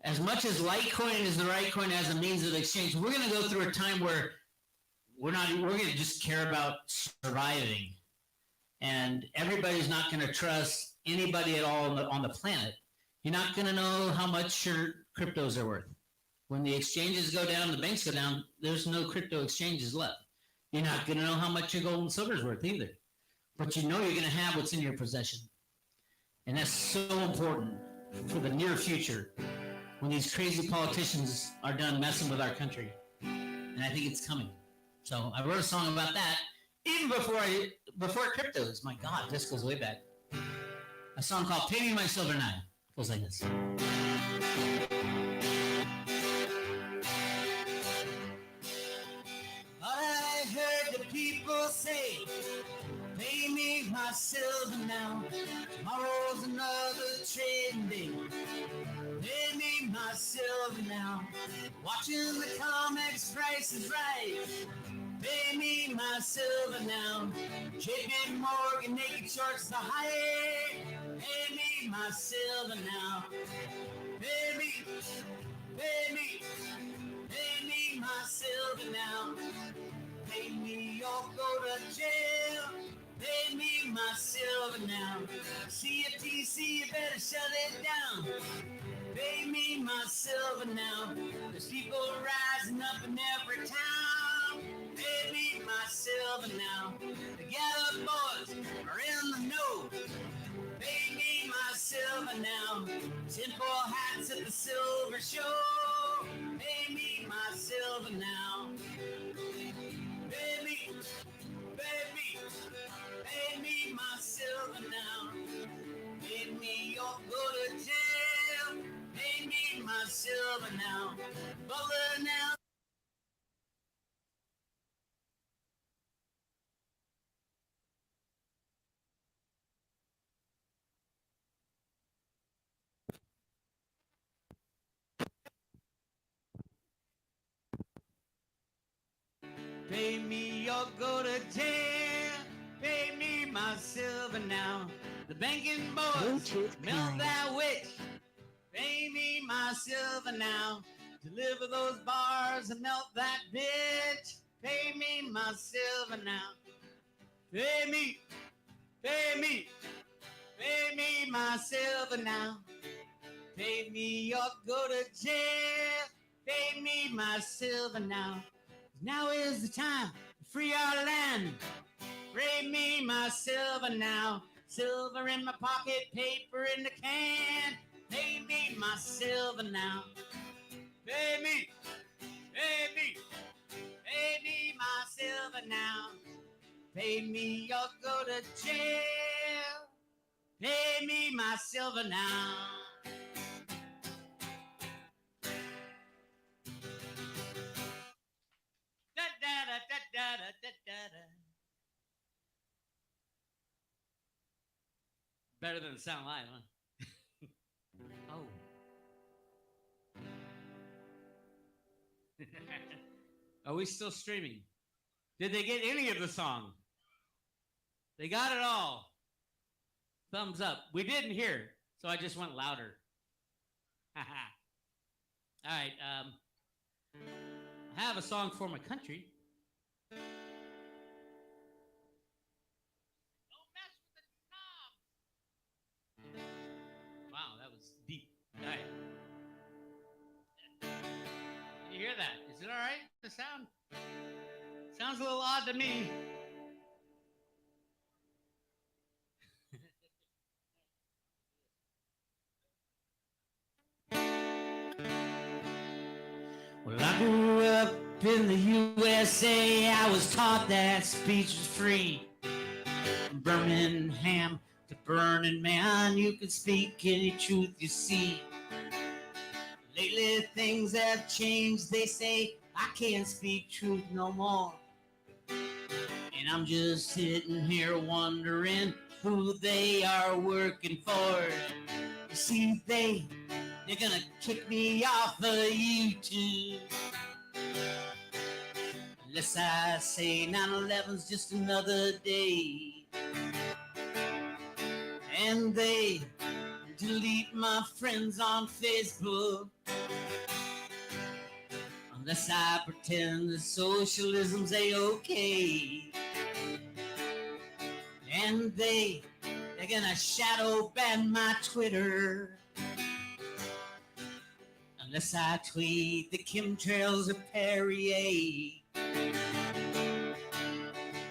As much as Litecoin is the right coin as a means of exchange, we're going to go through a time where we're going to just care about surviving. And everybody's not going to trust anybody at all on the planet. You're not going to know how much your cryptos are worth. When the exchanges go down, the banks go down, there's no crypto exchanges left. You're not going to know how much your gold and silver is worth either. But you know you're going to have what's in your possession. And that's so important for the near future when these crazy politicians are done messing with our country. And I think it's coming. So I wrote a song about that even before cryptos. My God, this goes way back. A song called Pay Me My Silver Now. It goes like this. my silver now. Tomorrow's another trading day. Pay me my silver now. Watching the comics, Price is Right. Pay me my silver now. JP Morgan, naked shorts, the high. Pay me my silver now. Pay me, pay me, pay me my silver now. Pay me or go to jail. Pay me my silver now. CFTC, you better shut it down. Pay me my silver now. There's people rising up in every town. Pay me my silver now. The Gallup boys are in the know. Pay me my silver now. Tinfoil hats at the silver show. Pay me my silver now. Pay me, pay me, pay me my silver now. Pay me or go to jail. Pay me my silver now. Butler now. Pay me or go to jail. Pay me my silver now. The banking boys melt that witch. Pay me my silver now. Deliver those bars and melt that bitch. Pay me my silver now. Pay me, pay me, pay me my silver now. Pay me or go to jail. Pay me my silver now. Now is the time to free our land. Pay me my silver now. Silver in my pocket, paper in the can. Pay me my silver now. Pay me, pay me, pay me my silver now. Pay me or go to jail. Pay me my silver now. Da da da da da da da da. Better than sound live, huh? Oh. Are we still streaming? Did they get any of the song? They got it all. Thumbs up. We didn't hear, so I just went louder. All right. I have a song for my country. Don't mess with the knobs. Wow, that was deep. All right. You hear that? Is it all right? The sound sounds a little odd to me. Well, I grew up in the USA. I was taught that speech was free. From Birmingham to Burning Man, you can speak any truth you see. Lately things have changed, they say I can't speak truth no more. And I'm just sitting here wondering who they are working for. You see, they're gonna kick me off of YouTube. Unless I say 9/11's just another day. And they delete my friends on Facebook. Unless I pretend that socialism's a-okay. And they're gonna shadow ban my Twitter. Unless I tweet the chemtrails or Perrier.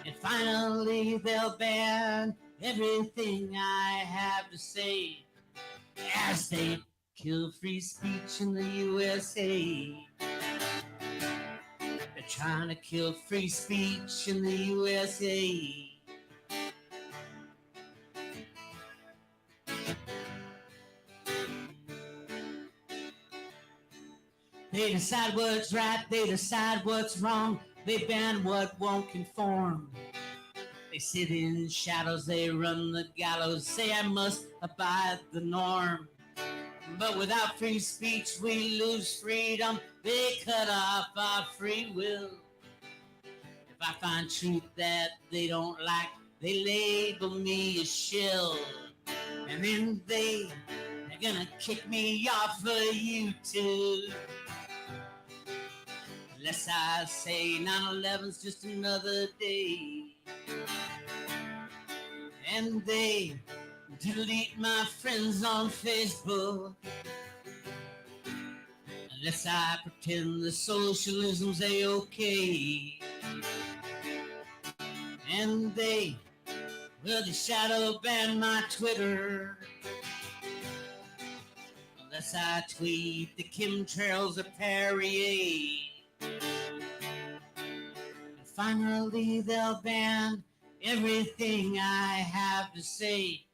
And finally they'll ban everything I have to say as they kill free speech in the USA. They're trying to kill free speech in the USA. They decide what's right, they decide what's wrong. They ban what won't conform. They sit in shadows, they run the gallows, say I must abide the norm. But without free speech, we lose freedom. They cut off our free will. If I find truth that they don't like, they label me a shill. And then they're gonna kick me off of YouTube. Unless I say 9/11's just another day. And they delete my friends on Facebook. Unless I pretend the socialism's a-okay. And they shadow ban my Twitter. Unless I tweet the chemtrails of Perrier. And finally they'll ban everything I have to say,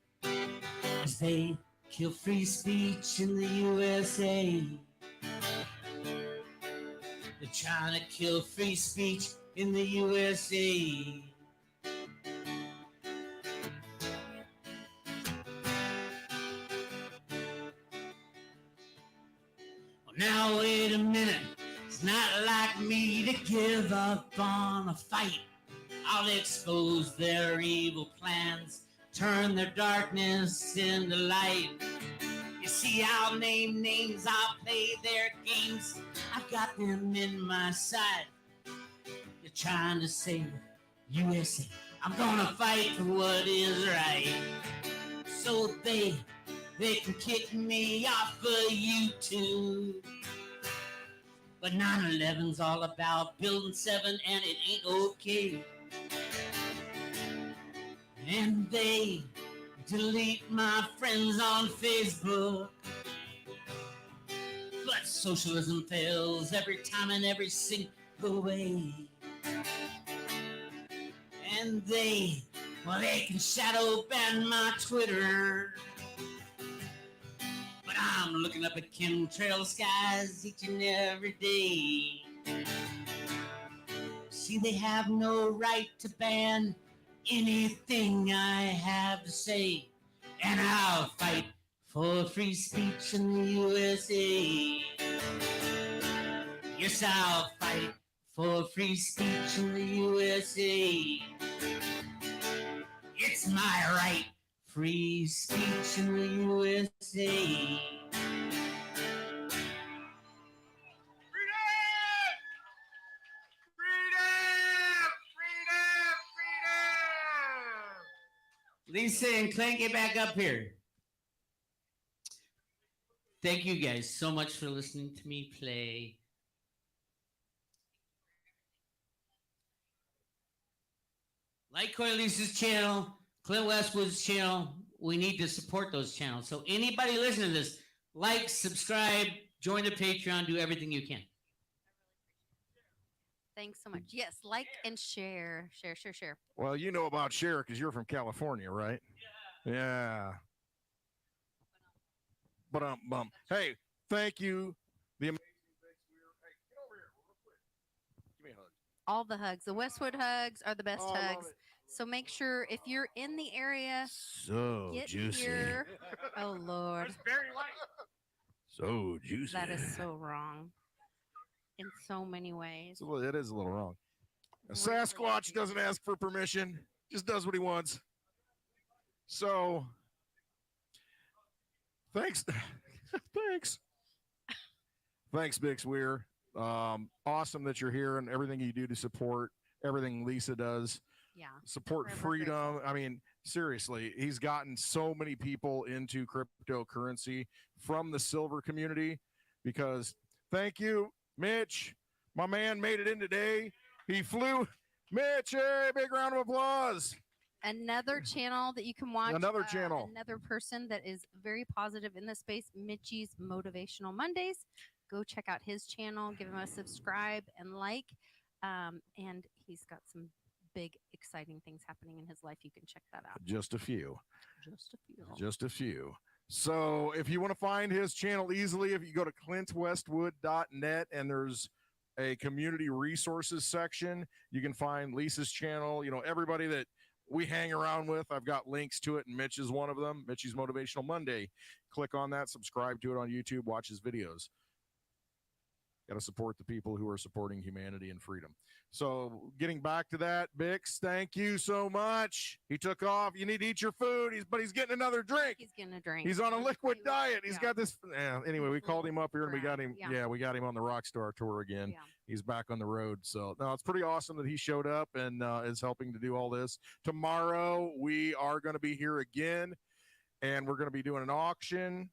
as they kill free speech in the USA. They're trying to kill free speech in the USA. Well, now wait a minute, it's not like me to give up on a fight. I'll expose their evil plans, turn their darkness into light. You see, I'll name names, I'll play their games. I've got them in my sight. You're trying to save USA. I'm gonna fight for what is right. So they can kick me off of YouTube. But 9/11's all about building 7 and it ain't okay. And they delete my friends on Facebook. But socialism fails every time and every single way. And they can shadow ban my Twitter. But I'm looking up at chemtrail skies each and every day. See, they have no right to ban anything I have to say, and I'll fight for free speech in the USA. Yes, I'll fight for free speech in the USA. It's my right, free speech in the USA. Lisa and Clint, get back up here. Thank you guys so much for listening to me play. Litecoin Lisa's channel, Clint Westwood's channel. We need to support those channels. So anybody listening to this, like, subscribe, join the Patreon, do everything you can. Thanks so much. Yes, like and share. Share. Well, you know about share because you're from California, right? Yeah. But hey, thank you. The amazing hey, get over here real quick. Give me a hug. All the hugs. The Westwood hugs are the best hugs. So make sure if you're in the area, so get juicy. here. Oh Lord. It's very light. So juicy. That is so wrong. In so many ways. Well, it is a little wrong. A Sasquatch doesn't ask for permission, just does what he wants. So, thanks. Thanks, Bix Weir. Awesome that you're here and everything you do to support everything Lisa does. Yeah. Support freedom. I mean, seriously, he's gotten so many people into cryptocurrency from the silver community because thank you, Mitch. My man made it in today. He flew. Mitch, hey, big round of applause. Another channel that you can watch. Another channel. Another person that is very positive in this space, Mitchie's Motivational Mondays. Go check out his channel. Give him a subscribe and like. And he's got some big, exciting things happening in his life. You can check that out. Just a few. Just a few. So if you want to find his channel easily, if you go to clintwestwood.net and there's a community resources section, you can find Lisa's channel. You know, everybody that we hang around with. I've got links to it, and Mitch is one of them. Mitch's Motivational Monday. Click on that, subscribe to it on YouTube, watch his videos. Got to support the people who are supporting humanity and freedom. So getting back to that, Bix, thank you so much. He took off. You need to eat your food, but he's getting another drink. He's getting a drink. He's on a liquid diet. He's got this. Anyway, we called him up here and we got him. Yeah. We got him on the Rockstar tour again. Yeah. He's back on the road. So no, it's pretty awesome that he showed up and is helping to do all this. Tomorrow we are going to be here again, and we're going to be doing an auction,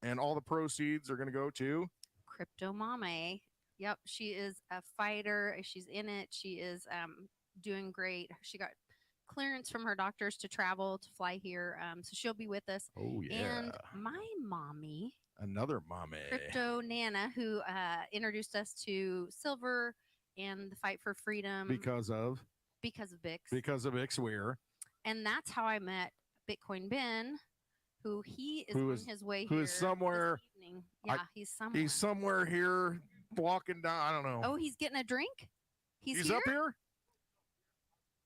and all the proceeds are going to go to Crypto Mame. Yep, she is a fighter. She's in it. She is doing great. She got clearance from her doctors to travel, to fly here. So she'll be with us. Oh, yeah. And my mommy, another mommy, Crypto Nana, who introduced us to silver and the fight for freedom because of Bix. Because of Bix Weir. And that's how I met Bitcoin Ben, who he is on his way here. Who is somewhere. This evening. Yeah, he's somewhere. He's somewhere here walking down. I don't know. Oh, he's getting a drink? He's up here?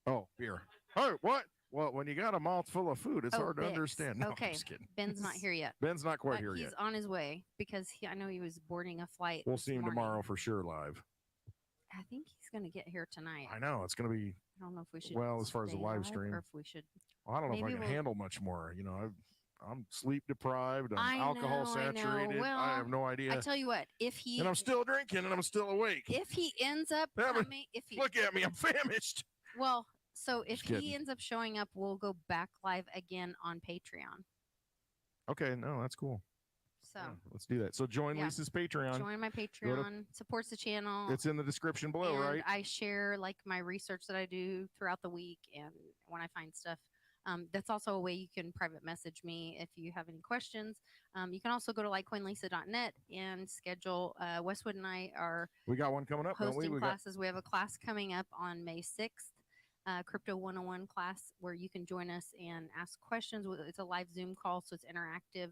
Oh, here. Oh, what? Well, when you got a mouth full of food, it's hard to Bix. understand. No, Okay. I'm just kidding. Ben's not here yet. Ben's not quite here He's yet. on his way because I know he was boarding a flight. We'll this see him morning. tomorrow for sure live. I think he's going to get here tonight. I know. It's going to be. I don't know if we should. Well, as far as the stay live stream. or if we should. Well, I don't know if I maybe can we'll- handle much more. You know, I'm sleep deprived. I'm I alcohol know. saturated. Well, I have no idea. I tell you what, if he and I'm still drinking and I'm still awake. if he ends up coming, if he Look at me. I'm famished. well, so if Just kidding. he ends up showing up, we'll go back live again on Patreon. Okay. No, that's cool. So Yeah, let's do that. So join Yeah. Lisa's Patreon. join my Patreon, supports the channel. It's in the description below, and right? I share like my research that I do throughout the week, and when I find stuff. That's also a way you can private message me if you have any questions. You can also go to litecoinlisa.net and schedule. Westwood and I are We got one coming up, don't we? hosting We got classes. We have a class coming up on May 6th, Crypto 101 class, where you can join us and ask questions. It's a live Zoom call, so it's interactive.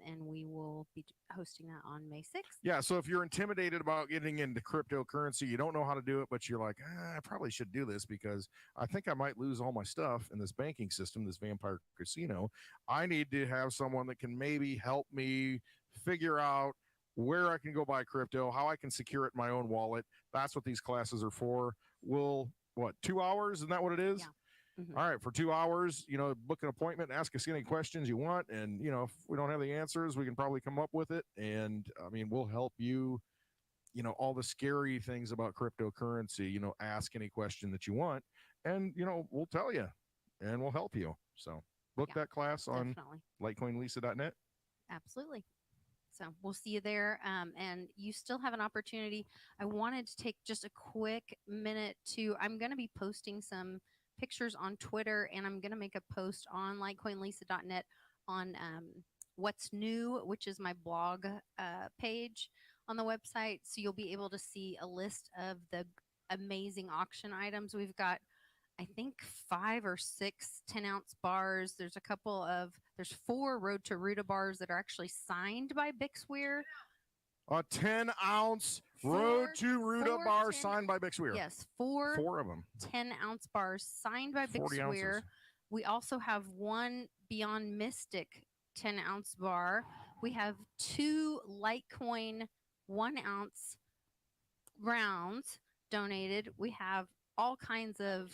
And we will be hosting that on May 6th. Yeah, so if you're intimidated about getting into cryptocurrency, you don't know how to do it, but you're like, I probably should do this because I think I might lose all my stuff in this banking system, this vampire casino. I need to have someone that can maybe help me figure out where I can go buy crypto, how I can secure it in my own wallet. That's what these classes are for. 2 hours? Isn't that what it is? Yeah. Mm-hmm. All right, for 2 hours, book an appointment, ask us any questions you want. And, if we don't have the answers, we can probably come up with it. And we'll help you, all the scary things about cryptocurrency, ask any question that you want and, we'll tell you and we'll help you. So book that class on litecoinlisa.net. Absolutely. So we'll see you there. And you still have an opportunity. I wanted to take just a quick minute I'm going to be posting some pictures on Twitter, and I'm going to make a post on litecoinlisa.net on what's new, which is my blog page on the website. So you'll be able to see a list of the amazing auction items. We've got, I think, 5 or 6 10-ounce bars. There's 4 Road to Ruta bars that are actually signed by Bix Weir. A 10-ounce Road to Ruta bar signed by Bix Weir. Yes, 4 of them. 10-ounce bars signed by 40 Bix Weir. ounces. We also have 1 Beyond Mystic 10-ounce bar. We have 2 Litecoin 1-ounce rounds donated. We have all kinds of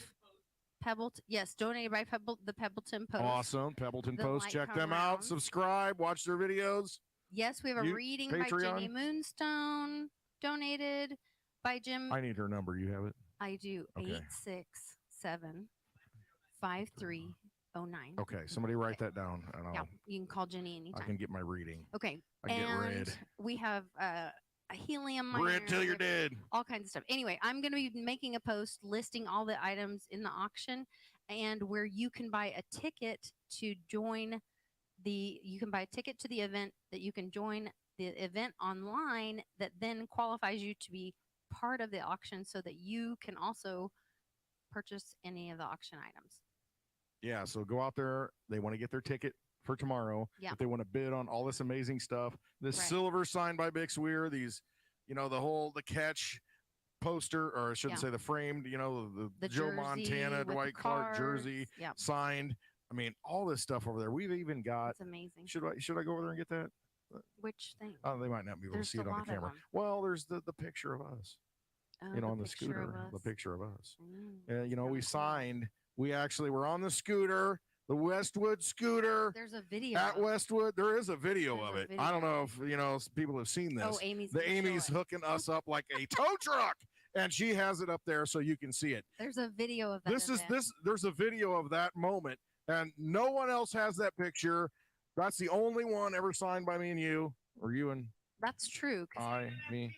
donated by the Pebbleton Post. Awesome. Pebbleton The Post. Check Litecoin them out. rounds. Subscribe. Watch their videos. Yes, we have a reading by Patreon? Jenny Moonstone, donated by Jim. I need her number. You have it? I do. Okay. 867-5309. Okay. Somebody write that down. And Yeah, you can call Jenny anytime. I can get my reading. Okay. I can get and red. we have a helium miner. Red till you're dead. All kinds of stuff. Anyway, I'm going to be making a post listing all the items in the auction and where you can buy a ticket to join you can buy a ticket to the event, that you can join the event online, that then qualifies you to be part of the auction so that you can also purchase any of the auction items. Yeah, so go out there. They want to get their ticket for tomorrow. Yeah. If they want to bid on all this amazing stuff. This Right. silver signed by Bix Weir, these, the catch poster, or I shouldn't Yeah. say the framed, the Joe jersey Montana, with the Dwight Clark cards. jersey Yep. signed. I mean, all this stuff over there. We've even got. It's amazing. Should I go over there and get that? Which thing? Oh, they might not be able There's to see it a on the lot of camera. them. Well, there's the picture of us. Oh, on the picture scooter, of the us. picture of us. Mm, We signed. We actually were on the scooter, the Westwood scooter. There's a video at Westwood. There is a video There's of a it. video. I don't know if people have seen this. Oh, Amy's Amy's hooking us up like a tow truck, and she has it up there so you can see it. There's a video of that. There's a video of that moment, and no one else has that picture. That's the only one ever signed by me and you, or you and That's true. me.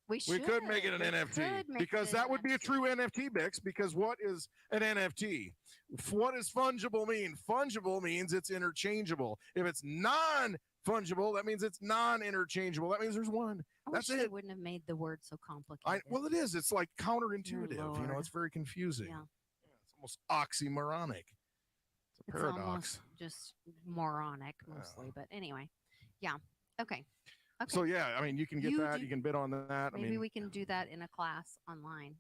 We could make it an NFT because that would be a true NFT mix. Because what is an NFT? What does fungible mean? Fungible means it's interchangeable. If it's non-fungible, that means it's non-interchangeable. That means there's one. That's wish it. They wouldn't have made the word so complicated. Well, it is. It's like counterintuitive. Lord. It's very confusing. Yeah. It's almost oxymoronic. It's a paradox. Almost just moronic mostly, but anyway, yeah. Okay. So yeah, I mean, you can get that. You can bid on that. Maybe we can do that in a class online.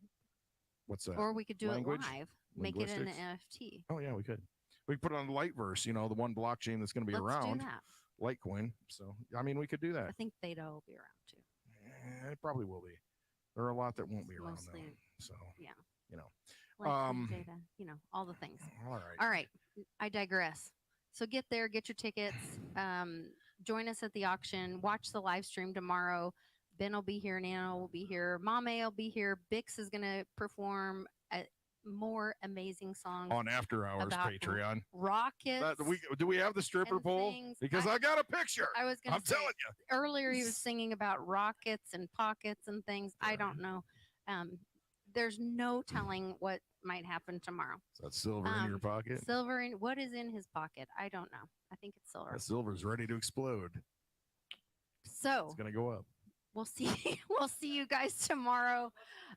What's that? Or we could do Language? it live. Make it an Linguistics? NFT. Oh yeah, we could. We could put it on the Lightverse. The one blockchain that's going to be Let's around. do that. Litecoin. So I mean, we could do that. I think Theta will be around too. It probably will be. There are a lot that won't be around Mostly, though. So yeah. Litecoin, Theta, all the things. All right. All right. I digress. So get there, get your tickets. Join us at the auction. Watch the live stream tomorrow. Ben will be here. Nana will be here. Mame will be here. Bix is going to perform more amazing songs on After Hours about Patreon. Rockets. Do we have the stripper pole? Because I got a picture. I was going to say, telling you. Earlier he was singing about rockets and pockets and things. I don't know. There's no telling what might happen tomorrow. Is that silver in your pocket? Silver in what is in his pocket? I don't know. I think it's silver. That silver's ready to explode. So it's gonna go up. We'll see. We'll see you guys tomorrow.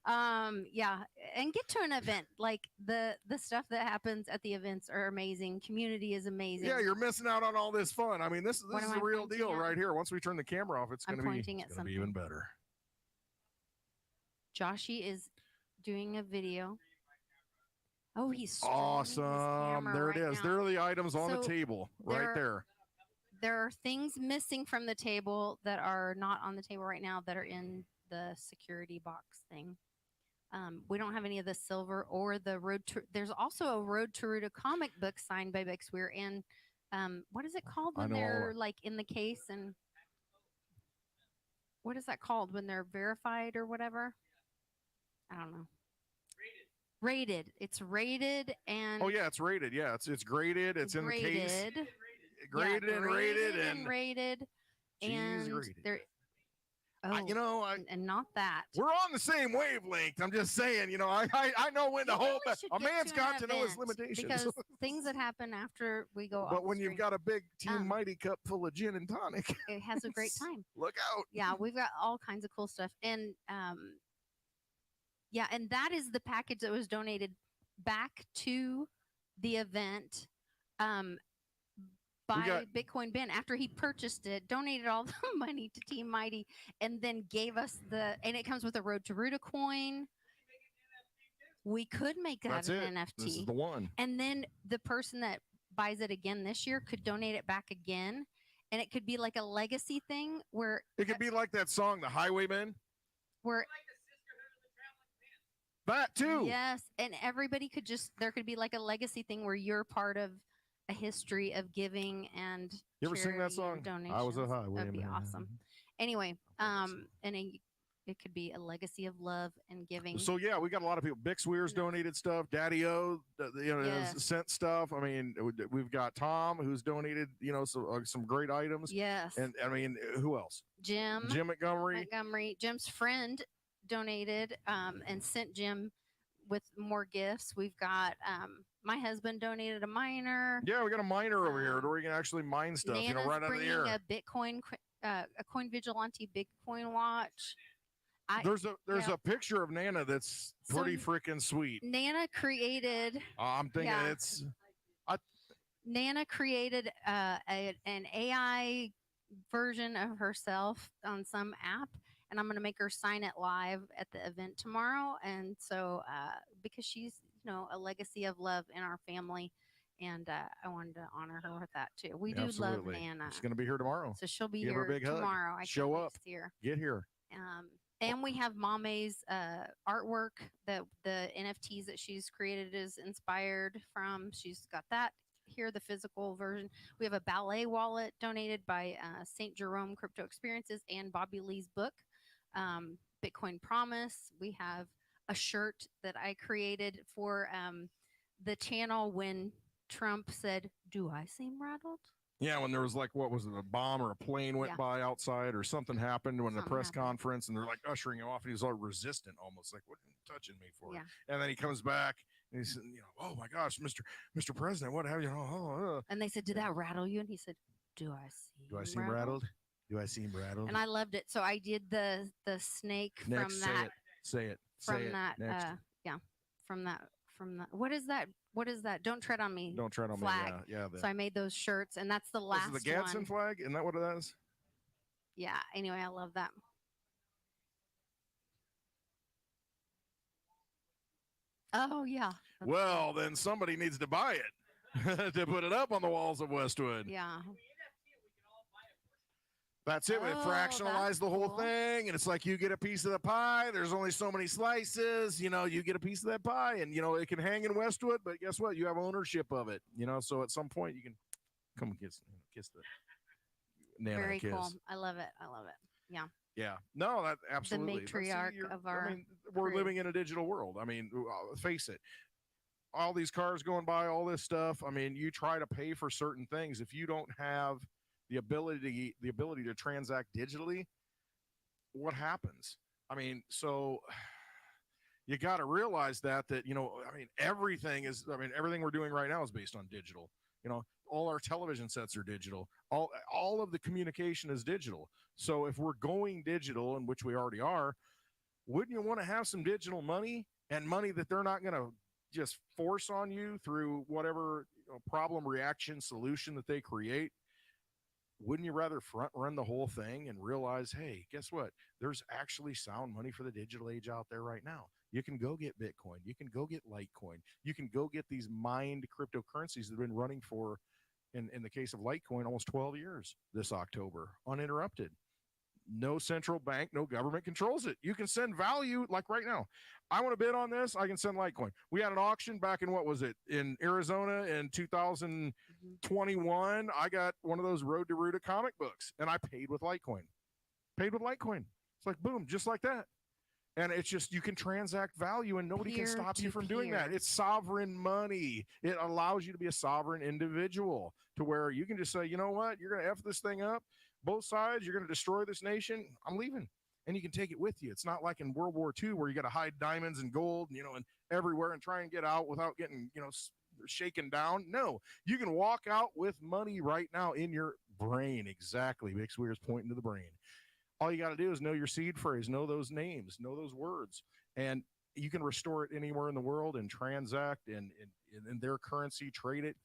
Yeah, and get to an event. Like the stuff that happens at the events are amazing. Community is amazing. Yeah, you're missing out on all this fun. I mean, this is the real deal right here. Once we turn the camera off, it's gonna be even better. Joshy is doing a video. Oh, he's awesome. There it is. There are the items on the table right there. There are things missing from the table that are not on the table right now that are in the security box thing. We don't have any of the silver or the Road to. There's also a Road to Ruta comic book signed by Bix Weir. And what is it called when they're like in the case? And what is that called when they're verified or whatever? I don't know. Rated. It's rated and. Oh yeah, it's rated. Yeah, it's graded. It's in the case. Graded and rated and rated. And graded. there. Oh, and not that. We're on the same wavelength. I'm just saying, I know when to hold back. A man's got to know his limitations. Because things that happen after we go. But when you've got a big Team Mighty cup full of gin and tonic, it has a great time. Look out! Yeah, we've got all kinds of cool stuff, and yeah, and that is the package that was donated back to the event. By Bitcoin Ben after he purchased it, donated all the money to Team Mighty, and then gave us and it comes with a Road to Ruta coin. We could make that an NFT. This is the one. And then the person that buys it again this year could donate it back again, and it could be like a legacy thing where it could be like that song, The Highwaymen. Where that too. Yes, and everybody could there could be like a legacy thing where you're part of a history of giving and you ever sing that song? Donations. I was a highwayman. That'd be awesome. Anyway, and it could be a legacy of love and giving. So yeah, we got a lot of people. Bix Weir's donated stuff. Daddy O, sent stuff. I mean, we've got Tom who's donated, some great items. Yes. And I mean, who else? Jim Montgomery. Jim's friend donated and sent Jim with more gifts. We've got my husband donated a miner. Yeah, we got a miner over here where you can actually mine stuff, Nana's right under the air. A Bitcoin, a Coin Vigilante Bitcoin watch. There's a picture of Nana that's pretty freaking sweet. Nana created. I'm thinking Nana created an AI version of herself on some app, and and I'm going to make her sign it live at the event tomorrow. And so, because she's, a legacy of love in our family, and I wanted to honor her with that too. We do love Nana. She's going to be here tomorrow. So she'll be Give her a here big hug. tomorrow. I Show can't wait up. to see her. Get here. And we have Mame's artwork that the NFTs that she's created is inspired from. She's got that here, the physical version. We have a ballet wallet donated by St. Jerome Crypto Experiences and Bobby Lee's book, Bitcoin Promise. We have a shirt that I created for the channel when Trump said, "Do I seem rattled?" Yeah, when there was like, what was it, a bomb or a plane went by outside or something happened when the press conference, and they're like ushering him off, and he's all resistant, almost like, what are you touching me for? Yeah. And then he comes back and he's, oh my gosh, Mr. President, what have you? And they said, "Did that rattle you?" And he said, "Do I seem rattled? Do I seem rattled?" And I loved it. So I did the snake Next, from that. Say it. From that. From that. What is that? What is that? Don't tread on me. Don't tread on flag. me. Yeah. So I made those shirts, and that's the last This is the Gadsden one. flag. Isn't that what it is? Yeah. Anyway, I love that. Oh yeah. Well, then somebody needs to buy it to put it up on the walls of Westwood. Yeah. That's it. We fractionalize the whole thing, and it's like you get a piece of the pie. There's only so many slices. You get a piece of that pie, and it can hang in Westwood. But guess what? You have ownership of it. So at some point you can come and kiss the Nana Very kiss. cool. I love it. Yeah. Yeah. No, that absolutely. The matriarch of our. We're living in a digital world. Face it. All these cars going by, all this stuff. You try to pay for certain things. If you don't have the ability to transact digitally, what happens? So you got to realize that everything we're doing right now is based on digital. All our television sets are digital. All of the communication is digital. So if we're going digital, in which we already are, wouldn't you want to have some digital money, and money that they're not going to just force on you through whatever problem, reaction, solution that they create? Wouldn't you rather front run the whole thing and realize, hey, guess what? There's actually sound money for the digital age out there right now. You can go get Bitcoin. You can go get Litecoin. You can go get these mined cryptocurrencies that have been running for, in the case of Litecoin, almost 12 years this October, uninterrupted. No central bank, no government controls it. You can send value, like right now. I want to bid on this, I can send Litecoin. We had an auction back in, what was it, in Arizona in 2021. I got one of those Road to Ruta comic books, and I paid with Litecoin. It's like, boom, just like that. And it's just, you can transact value, and nobody can stop you from doing that. It's sovereign money. It allows you to be a sovereign individual, to where you can just say, you know what, you're going to F this thing up, both sides, you're going to destroy this nation, I'm leaving. And you can take it with you. It's not like in World War II where you got to hide diamonds and gold, and everywhere, and try and get out without getting, shaken down. No, you can walk out with money right now in your brain. Exactly. Big Swear's pointing to the brain. All you got to do is know your seed phrase, know those names, know those words, and you can restore it anywhere in the world and transact in their currency, trade it,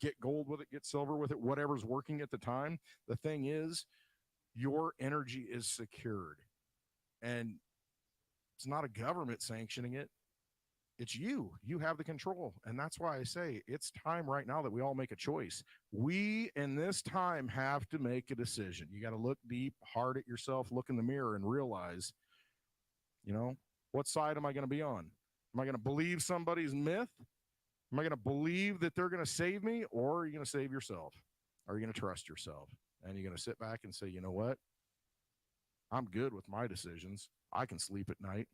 get gold with it, get silver with it, whatever's working at the time. The thing is, your energy is secured, and it's not a government sanctioning it. It's you. You have the control. And that's why I say it's time right now that we all make a choice. We, in this time, have to make a decision. You got to look deep, hard at yourself, look in the mirror, and realize, what side am I going to be on? Am I going to believe somebody's myth? Am I going to believe that they're going to save me? Or are you going to save yourself? Are you going to trust yourself? And you're going to sit back and say, you know what? I'm good with my decisions. I can sleep at night.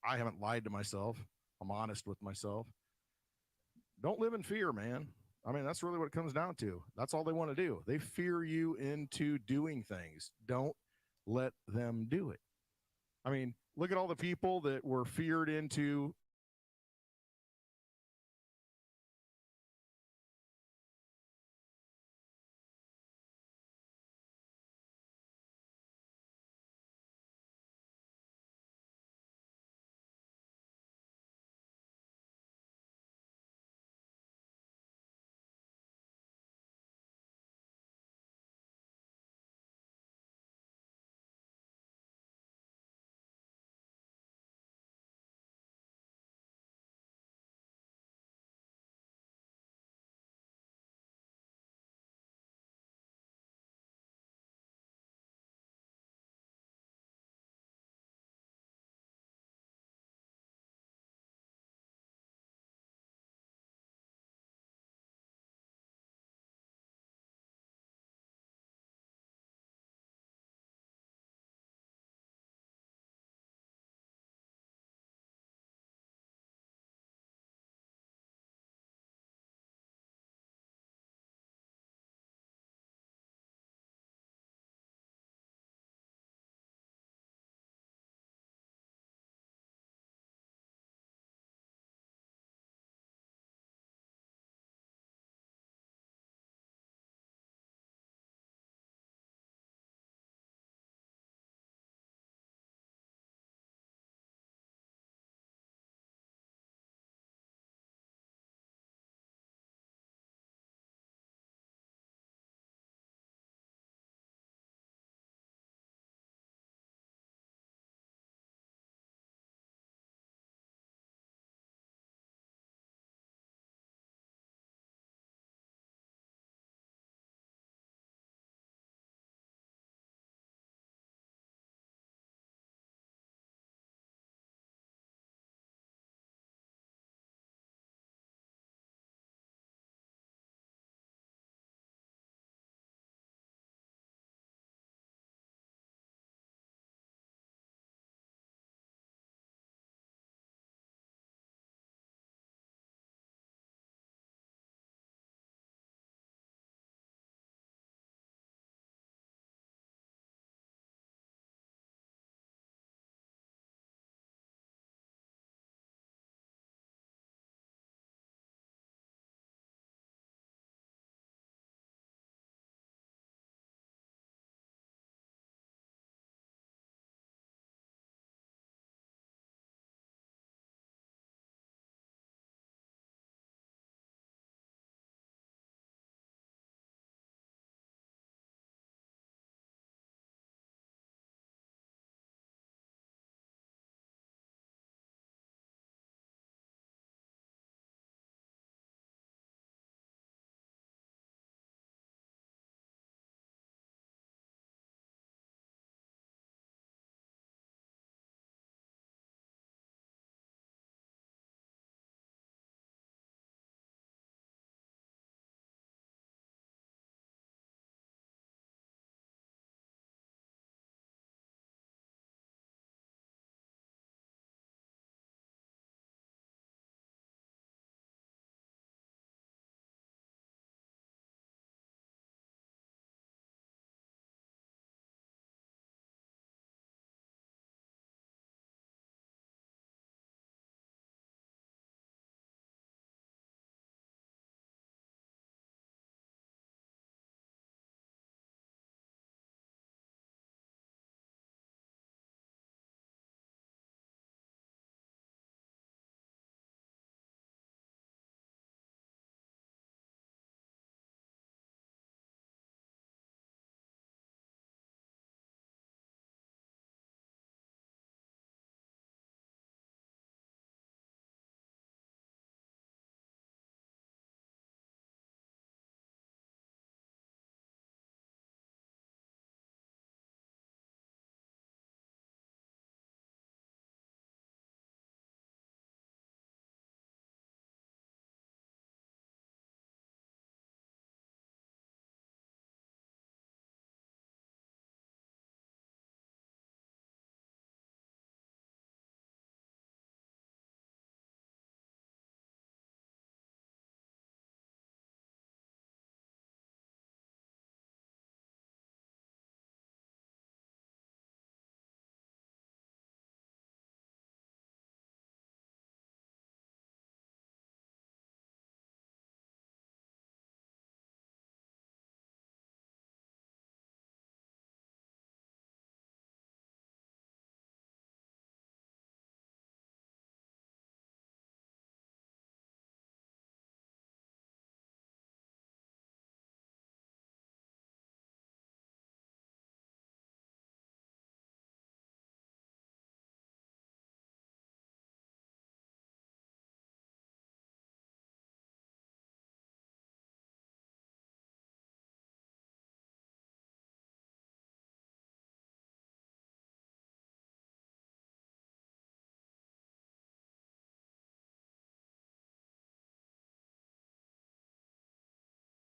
I haven't lied to myself. I'm honest with myself. Don't live in fear, man. That's really what it comes down to. That's all they want to do. They fear you into doing things. Don't let them do it. Look at all the people that were feared into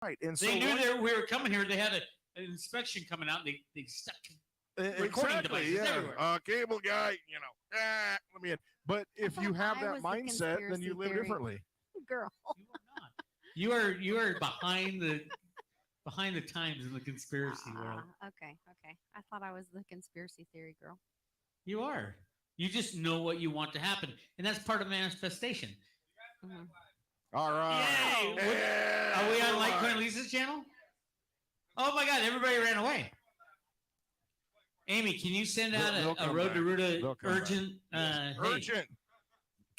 Right. And They knew that we were coming here. They had an inspection coming out. They stuck recording devices everywhere. Cable guy, let me in. But if you have that mindset, then you live differently. Girl. You are behind the times in the conspiracy world. Okay. I thought I was the conspiracy theory girl. You are. You just know what you want to happen, and that's part of manifestation. Mm-hmm. All right. Yay! Are we on Litecoin Lisa's channel? Oh my God! Everybody ran away. Amy, can you send out a Road to Ruta urgent? Urgent. Hey,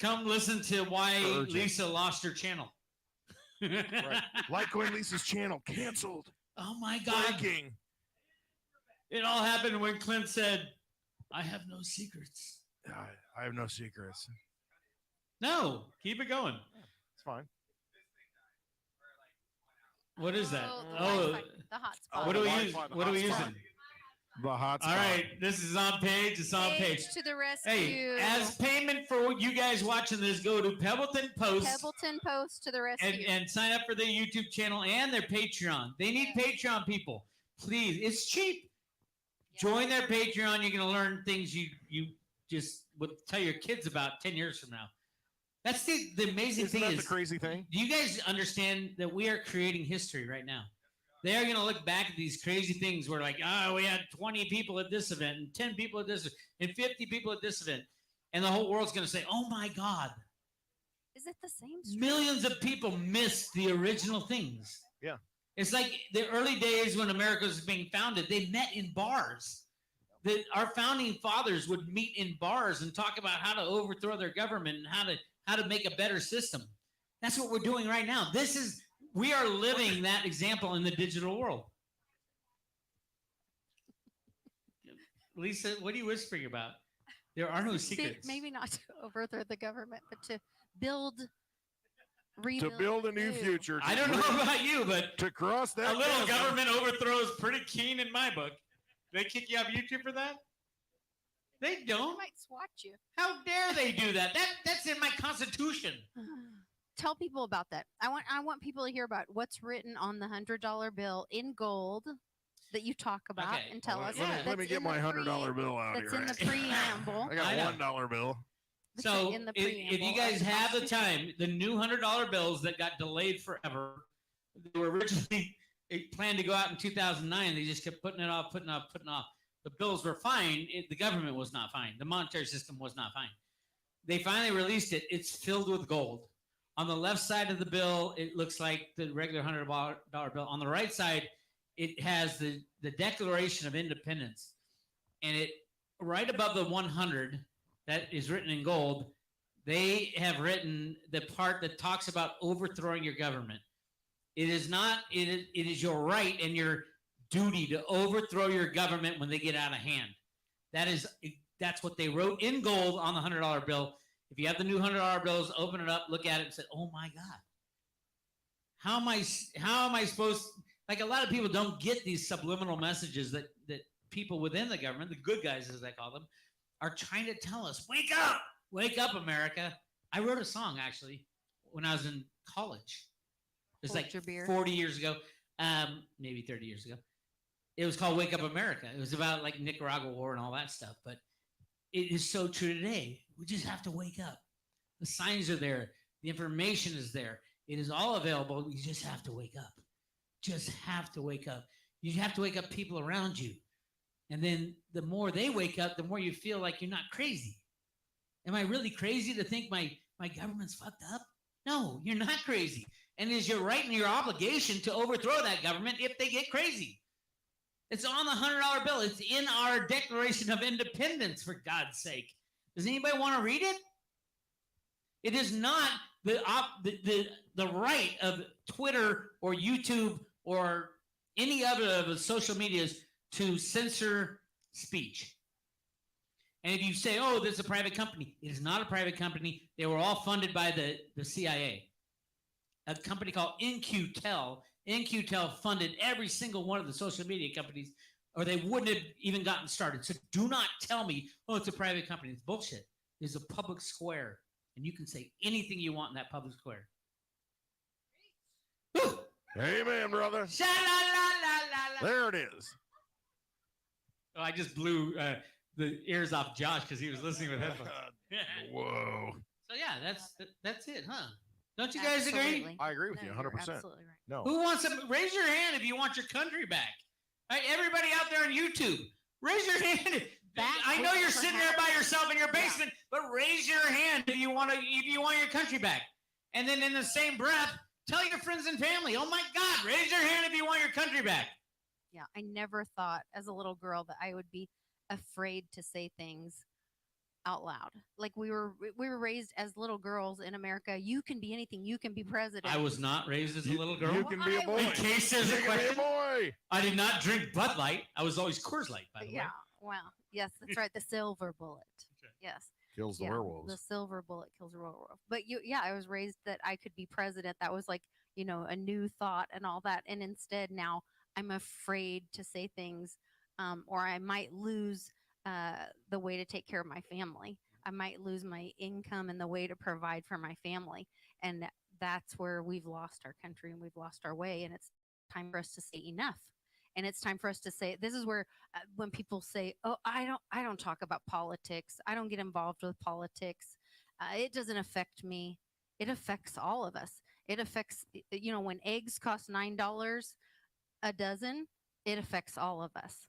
come listen to why Urgent. Lisa lost her channel. Right. Litecoin Lisa's channel canceled. Oh my God! Breaking. It all happened when Clint said, "I have no secrets." I have no secrets. No, keep it going. It's fine. What is that? The hotspot. What are we using? The hotspot. All right, this is on page. It's on page. To the rescue. Hey, as payment for you guys watching this, go to Pebbleton Post. Pebbleton Post to the rescue. And sign up for their YouTube channel and their Patreon. They need Patreon people. Please, it's cheap. Join their Patreon. You're going to learn things you just would tell your kids about 10 years from now. That's the amazing thing. Isn't that the crazy thing? Do you guys understand that we are creating history right now? They are going to look back at these crazy things where like, we had 20 people at this event and 10 people at this and 50 people at this event. And the whole world's going to say, oh my God. Is it the same story? Millions of people missed the original things. Yeah. It's like the early days when America was being founded, they met in bars. Our founding fathers would meet in bars and talk about how to overthrow their government and how to make a better system. That's what we're doing right now. We are living that example in the digital world. Lisa, what are you whispering about? There are no secrets. Maybe not to overthrow the government, but to rebuild to build a new future. I don't know about you, but to cross that a little government overthrow is pretty keen in my book. They kick you off YouTube for that? They don't. They might swat you. How dare they do that? That's in my Constitution. Tell people about that. I want people to hear about what's written on the $100 bill in gold that you talk about and tell us. Let me get my $100 bill out here. That's in the preamble. I got a $1 bill. So if you guys have the time, the new $100 bills that got delayed forever, they were originally planned to go out in 2009. They just kept putting it off. The bills were fine. The government was not fine. The monetary system was not fine. They finally released it. It's filled with gold. On the left side of the bill, it looks like the regular $100 bill. On the right side, it has the Declaration of Independence. And it right above the 100 that is written in gold, they have written the part that talks about overthrowing your government. It is not, it is your right and your duty to overthrow your government when they get out of hand. That's what they wrote in gold on the $100 bill. If you have the new $100 bills, open it up, look at it, and say, "Oh my God, how am I supposed?" Like a lot of people don't get these subliminal messages that people within the government, the good guys as they call them, are trying to tell us. Wake up, America! I wrote a song actually when I was in college. It's like 40 years ago, maybe 30 years ago. It was called "Wake Up, America." It was about like Nicaragua war and all that stuff, but it is so true today. We just have to wake up. The signs are there. The information is there. It is all available. You just have to wake up. Just have to wake up. You have to wake up people around you. And then the more they wake up, the more you feel like you're not crazy. Am I really crazy to think my government's fucked up? No, you're not crazy. And it is your right and your obligation to overthrow that government if they get crazy. It's on the $100 bill. It's in our Declaration of Independence, for God's sake. Does anybody want to read it? It is not the right of Twitter or YouTube or any other of the social medias to censor speech. And if you say, "Oh, this is a private company," it is not a private company. They were all funded by the CIA. A company called NQTEL. NQTEL funded every single one of the social media companies, or they wouldn't have even gotten started. So do not tell me, "Oh, it's a private company." It's bullshit. It's a public square, and you can say anything you want in that public square. Woo! Amen, brother. Sha-la-la-la-la-la. There it is. Oh, I just blew the ears off Josh because he was listening with headphones. Whoa. So yeah, that's it, huh? Don't you guys agree? Absolutely. I agree with you No, 100%. you're absolutely right. No. Who wants to raise your hand if you want your country back? All right, everybody out there on YouTube, raise your hand. I know you're sitting there by yourself in your basement, but raise your hand if you want your country back. And then in the same breath, tell your friends and family, oh my God, raise your hand if you want your country back. Yeah, I never thought as a little girl that I would be afraid to say things out loud. Like we were raised as little girls in America. You can be anything. You can be president. I was not raised as a little girl. You can be a boy. In case there's a question, boy. I did not drink Bud Light. I was always Coors Light, by the way. Yeah. Wow. Yes, that's right. The silver bullet. Okay. Yes. Kills the werewolves. The silver bullet kills the werewolf. But I was raised that I could be president. That was like, a new thought and all that. And instead now I'm afraid to say things, or I might lose the way to take care of my family. I might lose my income and the way to provide for my family. And that's where we've lost our country and we've lost our way. And it's time for us to say enough. And it's time for us to say, this is where when people say, oh, I don't talk about politics. I don't get involved with politics. It doesn't affect me. It affects all of us. It affects, when eggs cost $9 a dozen, it affects all of us.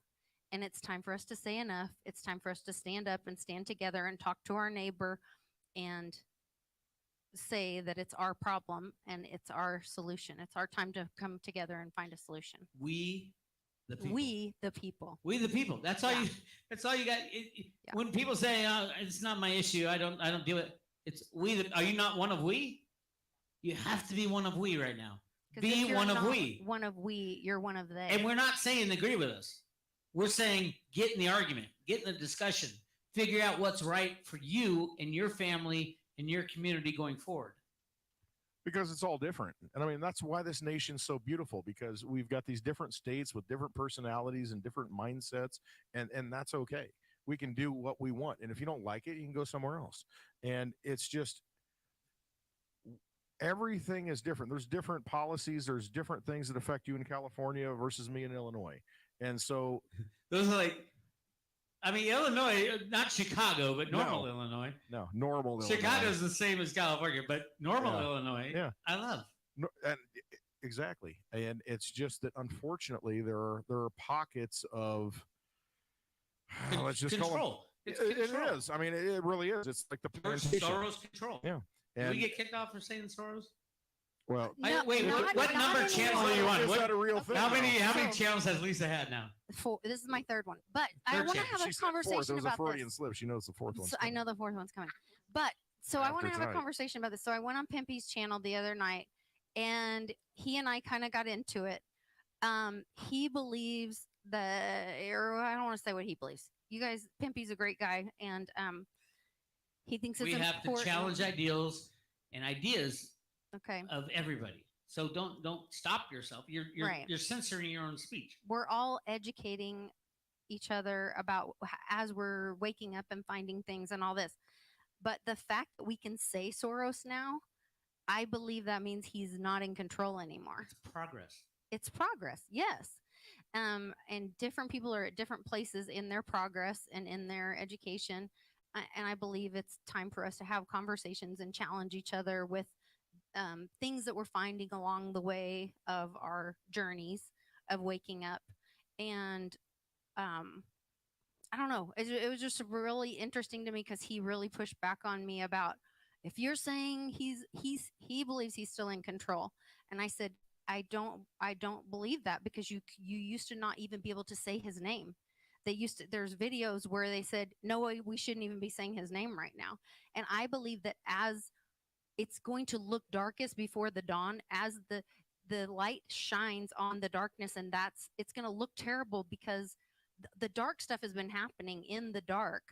And it's time for us to say enough. It's time for us to stand up and stand together and talk to our neighbor and say that it's our problem and it's our solution. It's our time to come together and find a solution. We the people. We the people. We the people. That's all you. That's all you got. When people say it's not my issue, I don't deal with it. It's we. Are you not one of we? You have to be one of we right now. Be one of we. One of we. You're one of they. And we're not saying agree with us. We're saying get in the argument, get in the discussion, figure out what's right for you and your family and your community going forward. Because it's all different. And I mean, that's why this nation's so beautiful, because we've got these different states with different personalities and different mindsets, and that's okay. We can do what we want. And if you don't like it, you can go somewhere else. And it's just, everything is different. There's different policies. There's different things that affect you in California versus me in Illinois. And so those are like, Illinois, not Chicago, but normal Illinois. No, normal Illinois. Chicago's the same as California, but normal Illinois, I love. And exactly. And it's just that, unfortunately, there are pockets of, let's just control. It is. I mean, it really is. It's like the Soros control. Yeah. Did we get kicked off for saying Soros? Well, what number channel are you on? Is that a real thing? How many channels has Lisa had now? 4. This is my third one, but I want to have a conversation about Freudian this. slip. She knows the fourth one. I know the fourth one's coming, but I want to have a conversation about this. So I went on Pimpy's channel the other night, and he and I kind of got into it. He believes or I don't want to say what he believes. You guys, Pimpy's a great guy, and he thinks it's important. We have to challenge ideals and ideas. Okay. Of everybody. So don't stop yourself. You're censoring your own speech. We're all educating each other about as we're waking up and finding things and all this. But the fact that we can say Soros now, I believe that means he's not in control anymore. It's progress. It's progress, yes. And different people are at different places in their progress and in their education. And I believe it's time for us to have conversations and challenge each other with things that we're finding along the way of our journeys of waking up. And I don't know, it was just really interesting to me because he really pushed back on me about, if you're saying he believes he's still in control. And I said, I don't believe that, because you used to not even be able to say his name. There's videos where they said, no, we shouldn't even be saying his name right now. And I believe that as it's going to look darkest before the dawn, as the light shines on the darkness, and it's going to look terrible, because the dark stuff has been happening in the dark.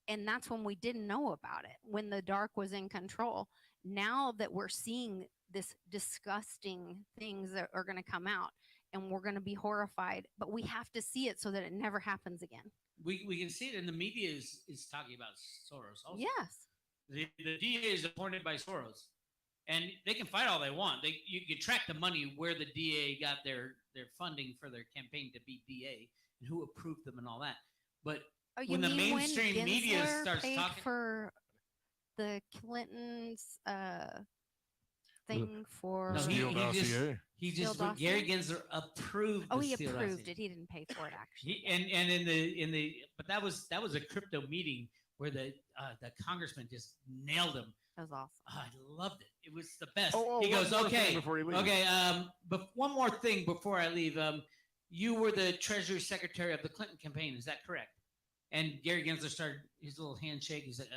And that's when we didn't know about it, when the dark was in control. Now that we're seeing this disgusting things that are going to come out, and we're going to be horrified, but we have to see it so that it never happens again. We can see it, and the media is talking about Soros also. Yes. The DA is appointed by Soros, And they can fight all they want. You can track the money where the DA got their funding for their campaign to be DA and who approved them and all that. But when the mainstream media starts talking for the Clintons thing for no, Steele dossier. he just Gary Gensler approved. Oh, he Steele approved dossier. it. He didn't pay for it actually. And in the but that was a crypto meeting where the congressman just nailed him. That was awesome. Oh, I loved it. It was the best. Oh, he goes, okay, before you leave. okay. But one more thing before I leave. You were the Treasury Secretary of the Clinton campaign. Is that correct? And Gary Gensler started his little handshake. He's like,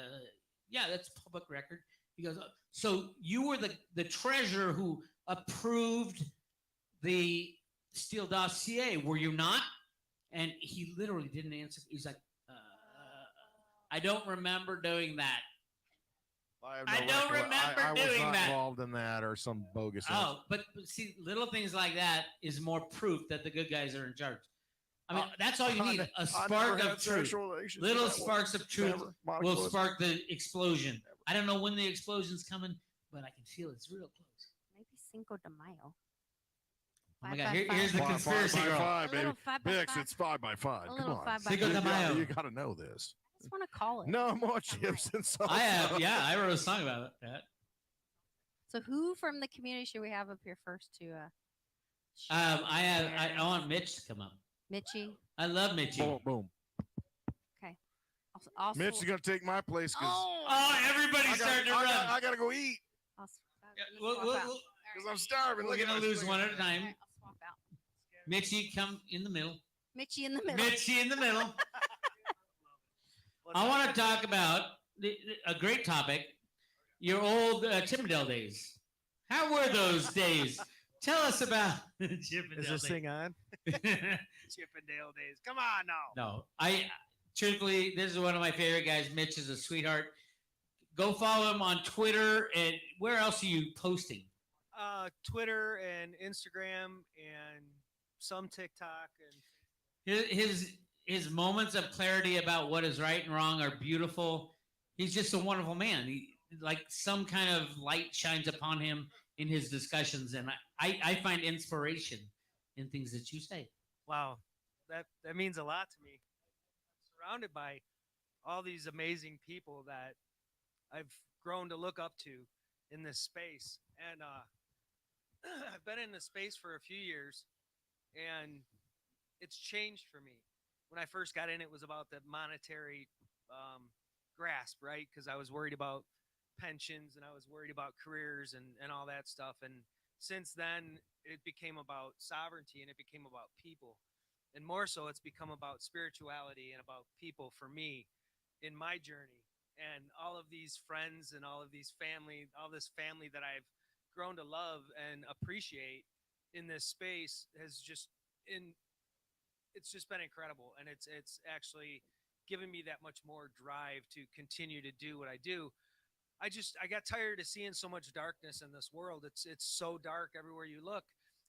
yeah, that's public record. He goes, so you were the treasurer who approved the Steele dossier, were you not? And he literally didn't answer. He's like, I don't remember doing that. I don't remember I was doing not that. involved in that or some bogus. Oh, but see, little things like that is more proof that the good guys are in charge. I mean, that's all you need, a spark of truth. Little sparks of truth will spark the explosion. I don't know when the explosion's coming, but I can feel it's real close. Maybe Cinco de Mayo. Oh my God, here's the conspiracy girl. Five, baby. Five by Bix, five. it's 5 by 5. A Come little on. 5 by Cinco de 5. Mayo. You got to know this. I just want to call it. No more chips and salsa. I have, yeah, I wrote a song about that. So who from the community should we have up here first to I want Mitch to come up. Mitchie? I love Mitchie. Boom, boom. Okay. Also, Mitch is going to take my place because Oh, everybody's starting to run. I got to go eat We're because I'm starving. Look at going to this lose thing. one at a time. I'll swap out. Mitchie, come in the middle. Mitchie in the middle. Mitchie in the middle. I want to talk about a great topic, your old Chippendale days. How were those days? Tell us about Chippendale Is this days. thing on? Chippendale days. Come on now. No, truthfully, this is one of my favorite guys. Mitch is a sweetheart. Go follow him on Twitter. And where else are you posting? Twitter and Instagram and some TikTok and His moments of clarity about what is right and wrong are beautiful. He's just a wonderful man. Like some kind of light shines upon him in his discussions, and I find inspiration in things that you say. wow, that means a lot to me. I'm surrounded by all these amazing people that I've grown to look up to in this space, and I've been in this space for a few years, and it's changed for me. When I first got in, it was about the monetary grasp, right? Because I was worried about pensions and I was worried about careers and all that stuff. And since then, it became about sovereignty and it became about people. And more so, it's become about spirituality and about people for me in my journey. And all of these friends and all of these family, all this family that I've grown to love and appreciate in this space has just it's just been incredible. And it's actually given me that much more drive to continue to do what I do. I got tired of seeing so much darkness in this world. It's so dark everywhere you look,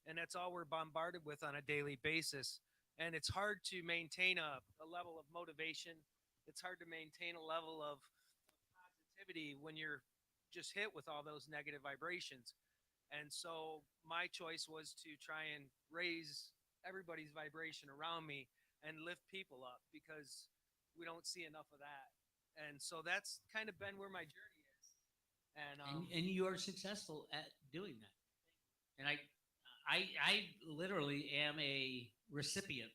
and that's all we're bombarded with on a daily basis. And it's hard to maintain a level of motivation. It's hard to maintain a level of positivity when you're just hit with all those negative vibrations. And so my choice was to try and raise everybody's vibration around me and lift people up, because we don't see enough of that. And so that's kind of been where my journey is. And you are successful at doing that. And I literally am a recipient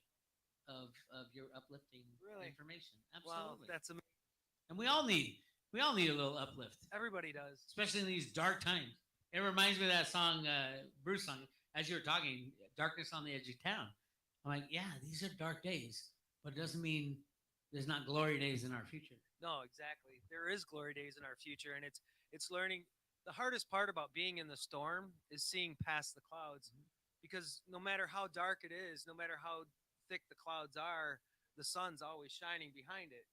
of your uplifting information. Absolutely. Wow, that's amazing. And we all need a little uplift. Everybody does. Especially in these dark times. It reminds me of that song, Bruce song, as you were talking, Darkness on the Edge of Town. I'm like, yeah, these are dark days, but it doesn't mean there's not glory days in our future. No, exactly. There is glory days in our future, and it's learning. The hardest part about being in the storm is seeing past the clouds, because no matter how dark it is, no matter how thick the clouds are, the sun's always shining behind it.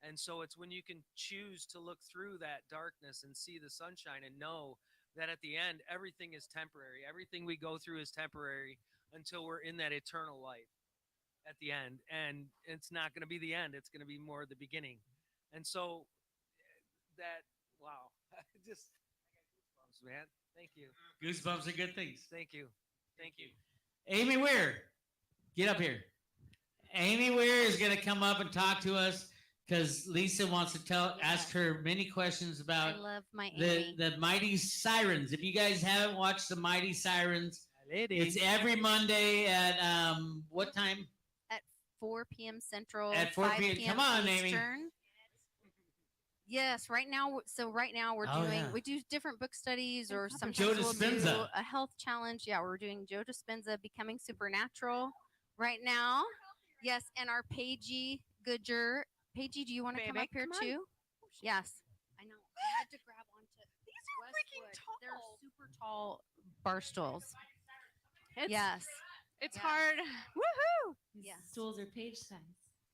And so it's when you can choose to look through that darkness and see the sunshine and know that at the end, everything is temporary. Everything we go through is temporary until we're in that eternal life at the end. And it's not going to be the end. It's going to be more the beginning. And so that, wow, I got goosebumps, man. Thank you. Goosebumps are good things. Thank you. Thank you. Amy Weir, get up here. Amy Weir is going to come up and talk to us because Lisa wants to ask her many questions about I love my the Amy. the Mighty Sirens. If you guys haven't watched the Mighty Sirens, it's every Monday at what time? At 4 p.m. Central. At 4 5 p.m. Come on, Amy. Eastern. Yes, right now. So right now we're we do different book studies, or sometimes Joe we'll do Dispenza. a health challenge. Yeah, we're doing Joe Dispenza, Becoming Supernatural right now. Yes, and our Paigey Goodger. Paigey, do you want to come up here too? Yes. I know. I had to grab onto these are freaking tall. They're super tall bar stools. Yes. It's hard. Woohoo! Yes. Stools are page size.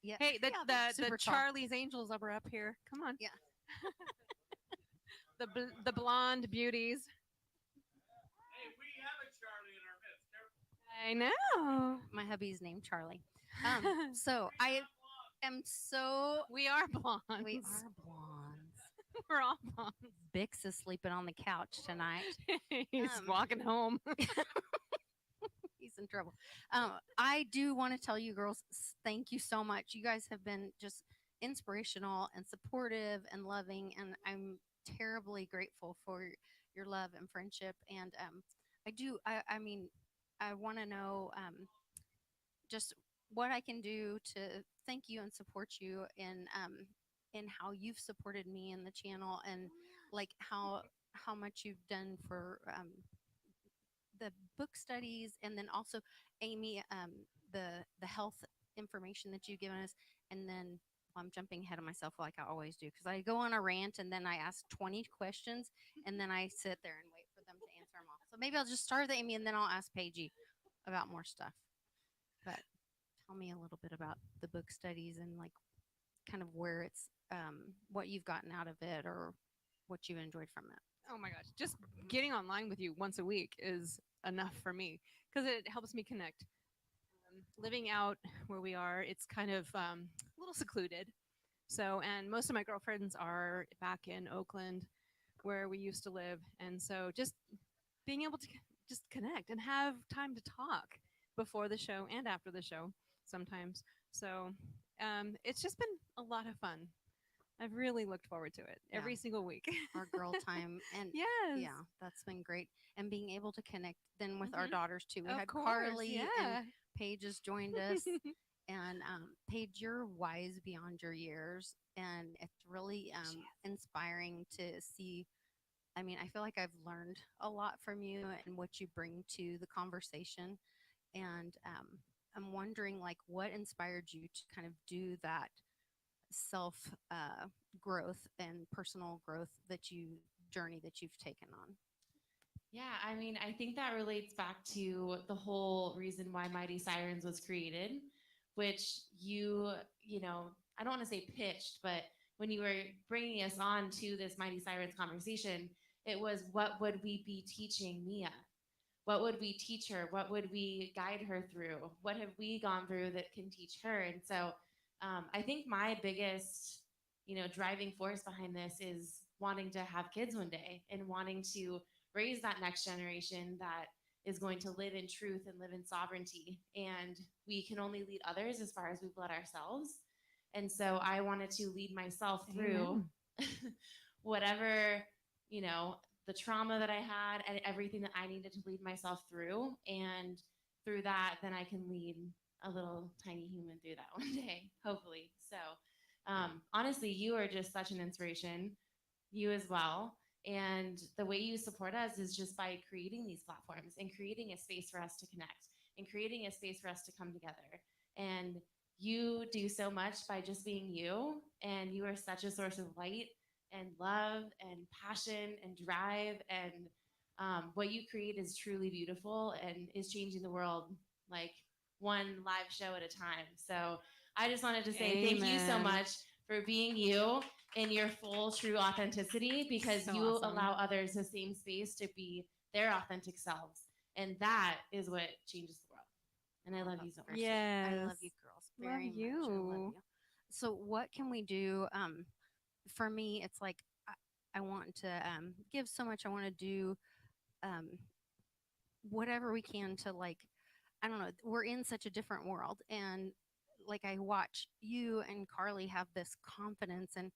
Yeah. Hey, the super tall. Charlie's Angels are up here. Come on. Yeah. the blonde beauties. Hey, we have a Charlie in our midst. I know. My hubby's named Charlie. So I am so. We are blondes. We are blondes. We're all blondes. Bix is sleeping on the couch tonight. He's walking home. He's in trouble. I do want to tell you girls, thank you so much. You guys have been just inspirational and supportive and loving, and I'm terribly grateful for your love and friendship. And I mean, I want to know just what I can do to thank you and support you in how you've supported me in the channel, and like how much you've done for the book studies, and then also Amy, the health information that you've given us. And then I'm jumping ahead of myself like I always do, because I go on a rant and then I ask 20 questions and then I sit there and wait for them to answer them all. So maybe I'll just start with Amy and then I'll ask Paigey about more stuff. But tell me a little bit about the book studies and like kind of where it's what you've gotten out of it or what you've enjoyed from it. Oh my gosh. Just getting online with you once a week is enough for me because it helps me connect. Living out where we are, it's kind of a little secluded. So, and most of my girlfriends are back in Oakland where we used to live. And so just being able to just connect and have time to talk before the show and after the show sometimes. So it's just been a lot of fun. I've really looked forward to it every single week. Our girl time. And yes. Yeah, that's been great. And being able to connect then with our daughters too. We Of had course, Carly yeah. and Paige has joined us. And Paige, you're wise beyond your years. And it's really inspiring to see. I mean, I feel like I've learned a lot from you and what you bring to the conversation. And I'm wondering, like, what inspired you to kind of do that self growth and personal growth journey that you've taken on? Yeah, I mean, I think that relates back to the whole reason why Mighty Sirens was created, which you know, I don't want to say pitched, but when you were bringing us on to this Mighty Sirens conversation, it was what would we be teaching Mia? What would we teach her? What would we guide her through? What have we gone through that can teach her? And so I think my biggest, driving force behind this is wanting to have kids one day and wanting to raise that next generation that is going to live in truth and live in sovereignty. And we can only lead others as far as we've led ourselves. And so I wanted to lead myself through whatever, the trauma that I had and everything that I needed to lead myself through. And through that, then I can lead a little tiny human through that one day, hopefully. So honestly, you are just such an inspiration, you as well. And the way you support us is just by creating these platforms and creating a space for us to connect and creating a space for us to come together. And you do so much by just being you. And you are such a source of light and love and passion and drive. And what you create is truly beautiful and is changing the world like one live show at a time. So I just wanted to say thank you so much for being you in your full, true authenticity, because you allow others the same space to be their authentic selves. And that is what changes the world. And I love you so much. Yes. I love you girls very much. I love you. So what can we do? For me, it's like I want to give so much. I want to do whatever we can to like, I don't know, we're in such a different world. And like I watch you and Carly have this confidence, and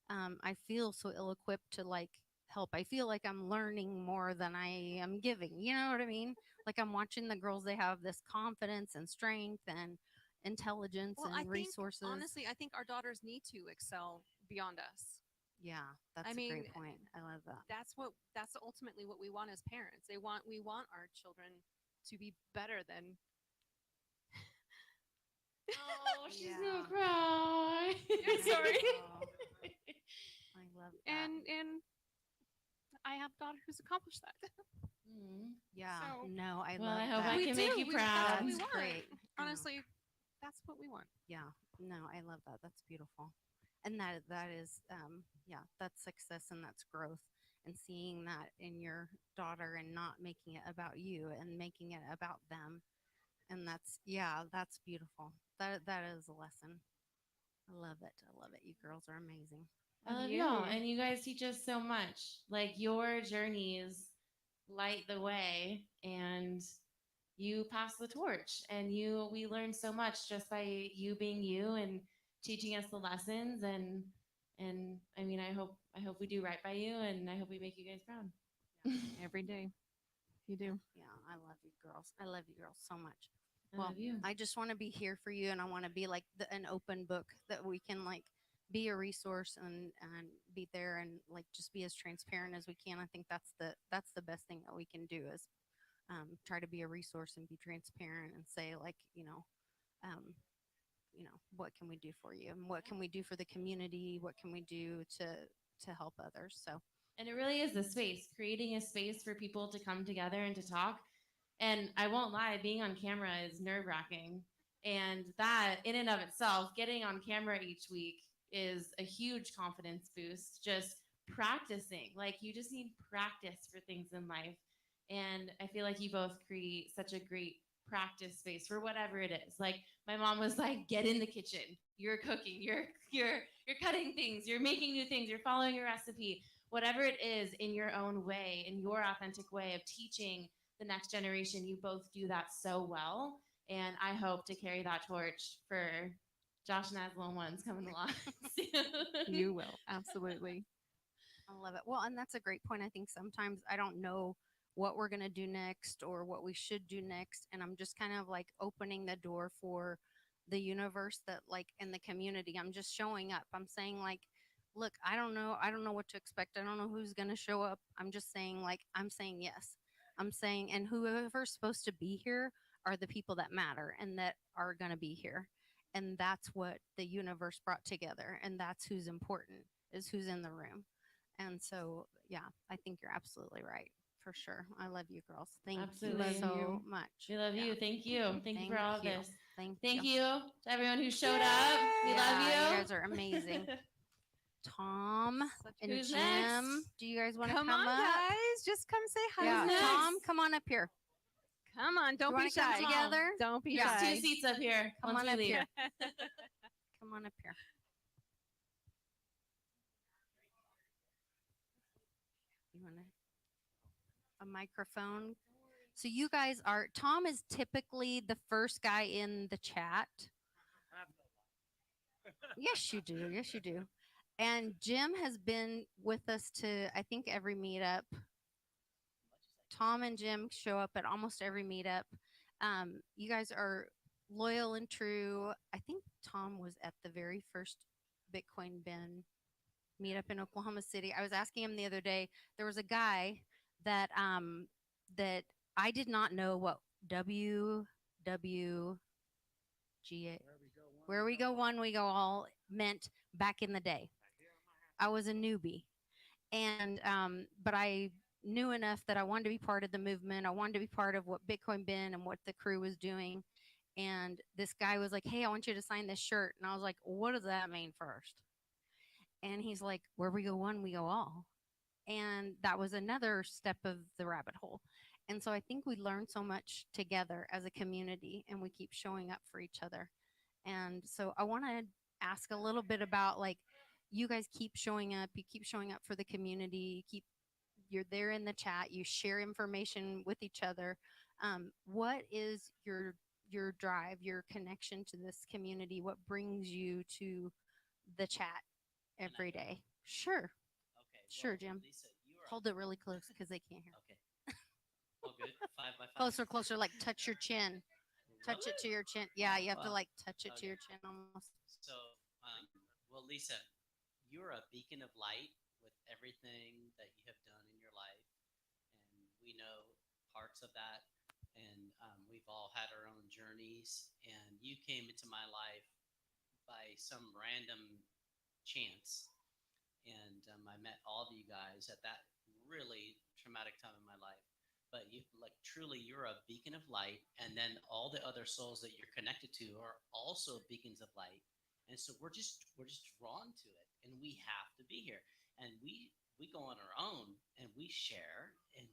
I feel so ill-equipped to like help. I feel like I'm learning more than I am giving. You know what I mean? Like I'm watching the girls, they have this confidence and strength and intelligence Well, and I think resources. honestly, I think our daughters need to excel beyond us. Yeah, that's I a mean, great point. I love that. That's ultimately what we want as parents. We want our children to be better than. Oh, she's Yeah. gonna cry. I'm sorry. I love that. And I have a daughter who's accomplished that. Yeah. So, No, I Well, love I hope that. I can make you That's proud. what we That's want. great. Yeah. Honestly, that's what we want. Yeah. No, I love that. That's beautiful. And that is yeah, that's success and that's growth, and seeing that in your daughter and not making it about you and making it about them. And that's, yeah, that's beautiful. That is a lesson. I love it. I love it. You girls are amazing. I love y'all, and you guys teach us so much. Like your journeys light the way, and you pass the torch. And we learn so much just by you being you and teaching us the lessons. And I mean, I hope we do right by you, and I hope we make you guys proud. Every day. You do. Yeah, I love you girls. I love you girls so much. I love you. I just want to be here for you, and I want to be like an open book that we can like be a resource and be there and like just be as transparent as we can. I think that's the best thing that we can do is try to be a resource and be transparent and say like, um, what can we do for you, and what can we do for the community, what can we do to help others. So And it really is the space, creating a space for people to come together and to talk. And I won't lie, being on camera is nerve wracking. And that, in and of itself, getting on camera each week is a huge confidence boost. Just practicing. Like, you just need practice for things in life. And I feel like you both create such a great practice space for whatever it is. Like, my mom was like, get in the kitchen. You're cooking, you're cutting things, you're making new things, you're following your recipe, whatever it is in your own way, in your authentic way of teaching the next generation. You both do that so well. And I hope to carry that torch for Josh and I's little ones coming along soon. You will. Absolutely. I love it. Well, and that's a great point. I think sometimes I don't know what we're going to do next or what we should do next. And I'm just kind of like opening the door for the universe that like in the community. I'm just showing up. I'm saying like, look, I don't know. I don't know what to expect. I don't know who's going to show up. I'm just saying like, I'm saying yes. I'm saying, and whoever's supposed to be here are the people that matter and that are going to be here. And that's what the universe brought together. And that's who's important, is who's in the room. And so, yeah, I think you're absolutely right. For sure. I love you girls. Thank Absolutely. you so much. We love you. Thank you. Thank you for all of you. this. Thank you to everyone who showed up. We love Yeah, you. you guys are amazing. Tom and Who's Jim, next? do you guys want to Come come on, up? guys. Just come say hi. Yeah, Who's next? Tom, come on up here. Come on. Don't You be wanna come shy. together? Don't be There's shy. 2 seats up here. Come once on up we leave. here. Come on up here. You want a microphone? So you guys are, Tom is typically the first guy in the chat. Yes, you do. Yes, you do. And Jim has been with us to, I think, every meetup. Tom and Jim show up at almost every meetup. You guys are loyal and true. I think Tom was at the very first Bitcoin Ben meetup in Oklahoma City. I was asking him the other day. There was a guy that that I did not know what WWGA, where we go one, we go all meant back in the day. I was a newbie, and but I knew enough that I wanted to be part of the movement. I wanted to be part of what Bitcoin Ben and what the crew was doing. And this guy was like, "Hey, I want you to sign this shirt." And I was like, "What does that mean first?" And he's like, "Where we go one, we go all." And that was another step of the rabbit hole. And so I think we learn so much together as a community, and we keep showing up for each other. And so I want to ask a little bit about like, you guys keep showing up, you keep showing up for the community, you keep you're there in the chat. You share information with each other. What is your drive, your connection to this community? What brings you to the chat every day? Sure. Okay. Sure, well, Jim. Lisa, you are Hold it really close because they can't hear. okay. All good. 5 by 5. Closer, closer. Like touch your chin. Touch it to your chin. Yeah, you have to Well, like touch it to okay. your chin almost. So, well, Lisa, you're a beacon of light with everything that you have done in your life, and we know parts of that. And we've all had our own journeys. And you came into my life by some random chance, and I met all of you guys at that really traumatic time in my life. But you, like, truly, you're a beacon of light, and then all the other souls that you're connected to are also beacons of light. And so we're just drawn to it, and we have to be here. And we go on our own, and we share, and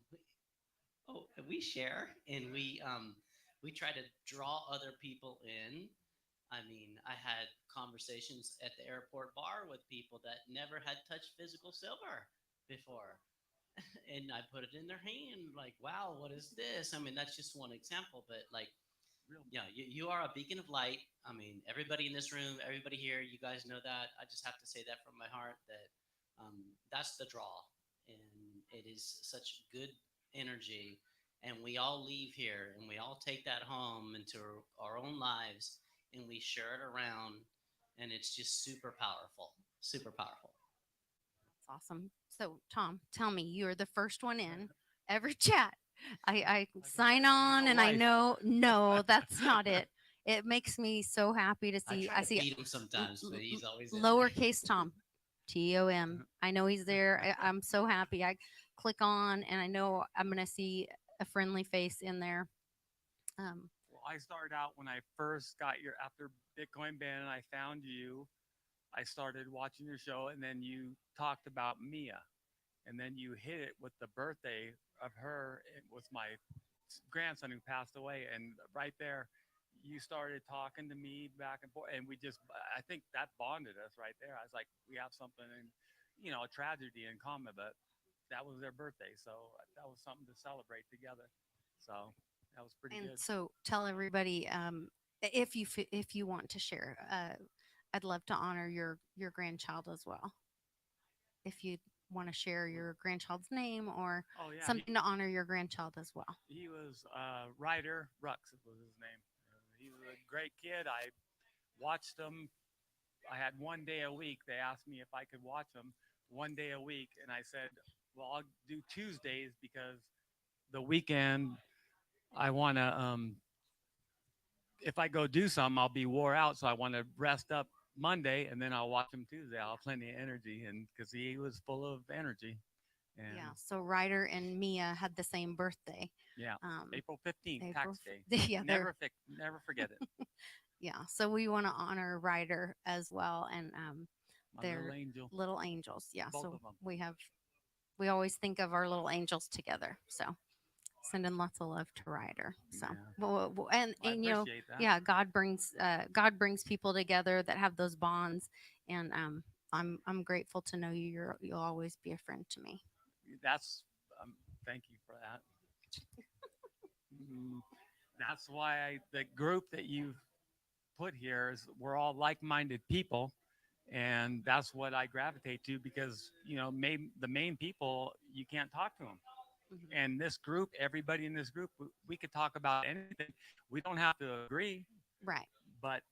we try to draw other people in. I mean, I had conversations at the airport bar with people that never had touched physical silver before. And I put it in their hand, like, wow, what is this? I mean, that's just one example, but like, yeah, you are a beacon of light. I mean, everybody in this room, everybody here, you guys know that. I just have to say that from my heart, that that's the draw. And it is such good energy. And we all leave here and we all take that home into our own lives, and we share it around. And it's just super powerful, super powerful. That's awesome. So, Tom, tell me, you're the first one in every chat. I sign on, and I know, no, that's not it. It makes me so happy to see. I try to see beat him sometimes, but he's always in there. lowercase Tom, Tom. I know he's there. I'm so happy. I click on, and I know I'm gonna see a friendly face in there. Well, I started out when I first got after Bitcoin ban, and I found you. I started watching your show, and then you talked about Mia, and then you hit it with the birthday of her. It was my grandson who passed away, and right there, you started talking to me back and forth, and I think that bonded us right there. I was like, we have something a tragedy in common, but that was their birthday, so that was something to celebrate together. So that was pretty And good. so, tell everybody, if you want to share. I'd love to honor your grandchild as well. If you want to share your grandchild's name or something to honor your grandchild as well. He was Ryder Rux was his name. He was a great kid. I watched him. I had one day a week. They asked me if I could watch him one day a week, and I said, well, I'll do Tuesdays because the weekend I want to if I go do something, I'll be wore out, so I want to rest up Monday, and then I'll watch him Tuesday. I'll have plenty of energy, and because he was full of energy. And Yeah. So Ryder and Mia had the same birthday. Yeah. April 15th, April tax day. Yeah. Never forget it. Yeah. So we want to honor Ryder as well, and My their little angel. little angels. Yeah. Both So of 'em. we always think of our little angels together. So sending lots of love to Ryder. So and I you know, appreciate that. yeah, God brings people together that have those bonds, and I'm grateful to know you. You'll always be a friend to me. That's thank you for that. That's why the group that you've put here is we're all like-minded people, and that's what I gravitate to because the main people you can't talk to them. Mm-hmm. And this group, everybody in this group, we could talk about anything. We don't have to agree, right? But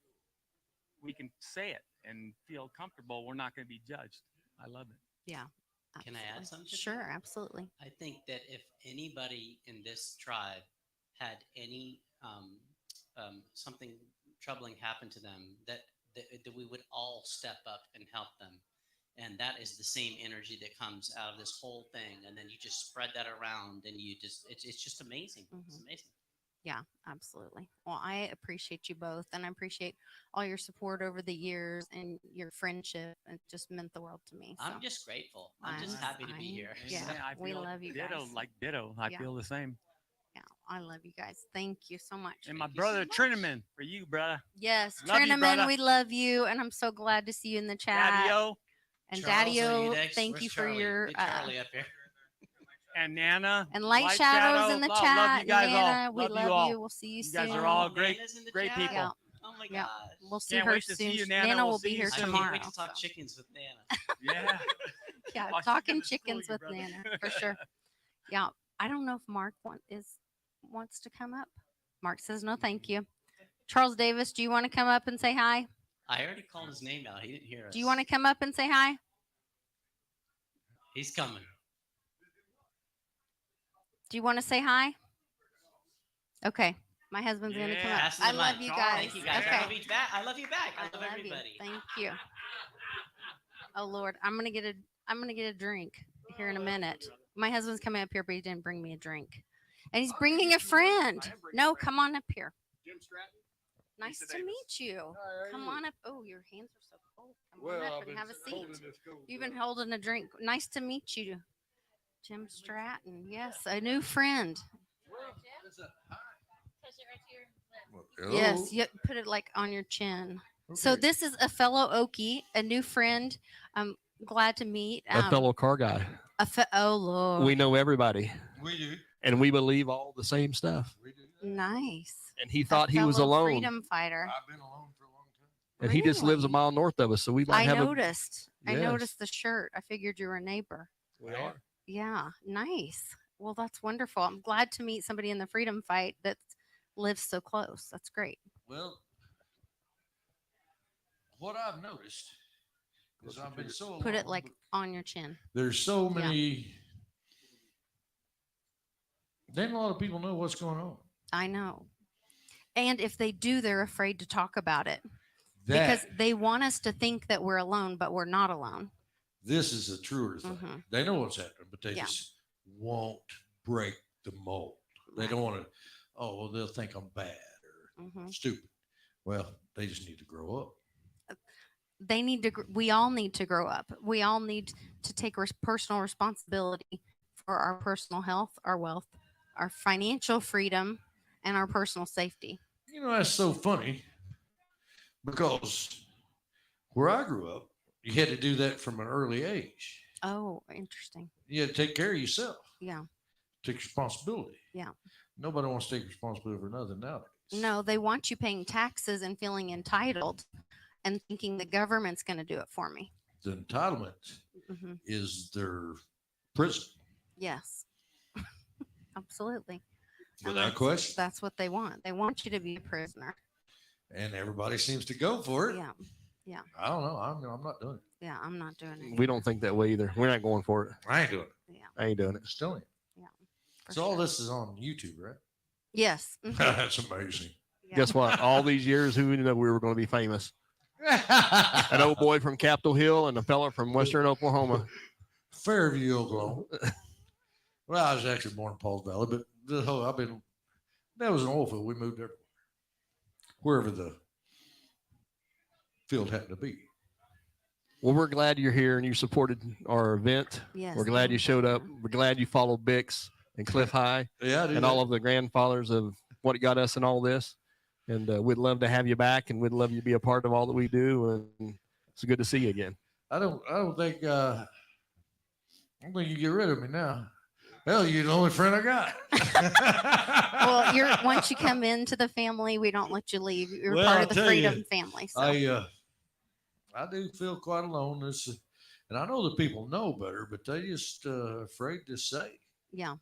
we can say it and feel comfortable. We're not going to be judged. I love it. Yeah. Can I add something? Sure, absolutely. I think that if anybody in this tribe had any something troubling happen to them, that we would all step up and help them. And that is the same energy that comes out of this whole thing. And then you just spread that around, and it's just amazing. Mm-hmm. It's amazing. Yeah, absolutely. Well, I appreciate you both, and I appreciate all your support over the years and your friendship. It just meant the world to me. So. I'm just grateful. I'm just happy to be here. Yeah, we love you ditto, guys. Like ditto. I feel the same. Yeah, I love you guys. Thank you so much. And my brother Trinaman, for you, brother. Yes, Trinaman, we love you, and I'm so glad to see you in the chat. Daddy-o. And Charles, Daddy-o, thank you for your. Charlie up here. And Nana. And Light Shadows in the chat. Love you guys Nana, all. we Love love you all. you. We'll see you You soon. guys are all great, Nana's in the great chat? people. Yeah. Oh my Yeah. gosh. We'll see Can't her wait to soon. see you, Nana. Nana We'll will see be you here I soon. can't tomorrow. wait to talk so. chickens with Nana. Yeah. Yeah, Oh, she's talking gonna school chickens you, with brother. Nana for sure. Yeah, I don't know if Mark wants to come up. Mark says no, thank you. Charles Davis, do you want to come up and say hi? I already called his name out. He didn't hear us. Do you want to come up and say hi? He's coming. Do you want to say hi? Okay, my husband's gonna come up. Passing I the love mic. you guys. Thank you guys. Okay. I love you back. I love you back. I love you. everybody. Thank you. Oh Lord, I'm gonna get a drink here in a minute. My husband's coming up here, but he didn't bring me a drink, and he's bringing a friend. No, come on up here. Jim Stratton. Nice to meet you. Come on up. Oh, your hands are so cold. Come on up and have a seat. You've been holding a drink. Nice to meet you, Jim Stratton. Yes, a new friend. Yes, you put it like on your chin. So this is a fellow Okie, a new friend. I'm glad to meet. A fellow car guy. Oh Lord. We know everybody. We do. And we believe all the same stuff. Nice. And he thought he was fellow alone. Freedom fighter. I've been alone for a long time. And he just lives a Really? mile north of us. So we might I have noticed. I Yes. noticed the shirt. I figured you were a neighbor. We are. Yeah, nice. Well, that's wonderful. I'm glad to meet somebody in the freedom fight that lives so close. That's great. Well, what I've noticed is I've been so Put it alone, like but on your chin. there's so Yeah. many. Then a lot of people know what's going on. I know. And if they do, they're afraid to talk about it That because they want us to think that we're alone, but we're not alone. this is a truer thing. Mhm. They know what's happening, but they Yeah. just won't break the mold. They don't want to. Oh, well, they'll think I'm bad or Mhm. stupid. Well, they just need to grow up. They need to, we all need to grow up. We all need to take personal responsibility for our personal health, our wealth, our financial freedom, and our personal safety. You know, that's so funny because where I grew up, you had to do that from an early age. Oh, interesting. You had to take care of yourself, Yeah. take responsibility. Yeah. Nobody wants to take responsibility for nothing nowadays. No, they want you paying taxes and feeling entitled and thinking the government's going to do it for me. The entitlement Hmm. is their prison, Yes. Absolutely. And without that's- question. That's what they want. They want you to be a prisoner. And everybody seems to go for it. Yeah. Yeah. I don't know. I'm not doing it. Yeah. I'm not doing it. We don't think that way either. We're not going for it. I ain't doing it. Yeah. I ain't doing it. Still ain't. Yeah. for So all sure. this is on YouTube, right? Yes. Mhm. That's amazing. Yeah. Guess what? All these years, who knew we were going to be famous? An old boy from Capitol Hill and a fella from Western Oklahoma. Fairview, Oklahoma. Well, I was actually born in Pauls Valley, but that was an oil field. We moved there wherever the field happened to be. Well, we're glad you're here and you supported our event. Yes. We're glad you showed up. We're glad you followed Bix and Cliff High Yeah, I do and that. all of the grandfathers of what got us in all this. And we'd love to have you back, and we'd love you to be a part of all that we do. And it's good to see you again. I don't think you get rid of me now. Hell, you're the only friend I got. Well, once you come into the family, we don't let you leave. You're Well, part I'll of the tell freedom you, family. So. I do feel quite alone. And I know that people know better, but they just afraid to say. Yeah,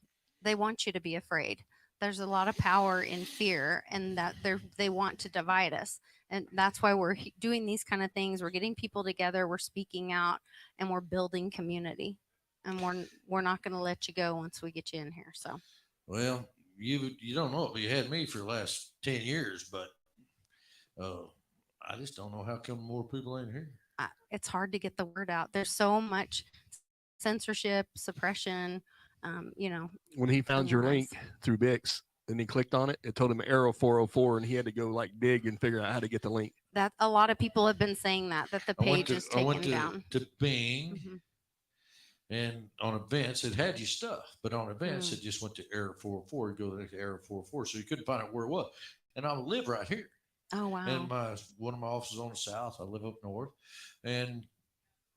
they want you to be afraid. There's a lot of power in fear, and that they want to divide us. And that's why we're doing these kind of things. We're getting people together, we're speaking out, and we're building community. And we're not going to let you go once we get you in here. So, Well, you don't know it, but you had me for the last 10 years, but I just don't know how come more people ain't here. it's hard to get the word out. There's so much censorship, suppression. When he found your otherwise. link through Bix and he clicked on it, it told him arrow 404, and he had to go like dig and figure out how to get the link. That a lot of people have been saying that the page is I went taken down. to Bing, Mhm. and on events it had your stuff, but on events Mm. it just went to error 404. You go to error 404, so you couldn't find out where it was. And I live right here. Oh wow. And one of my offices on the south. I live up north, and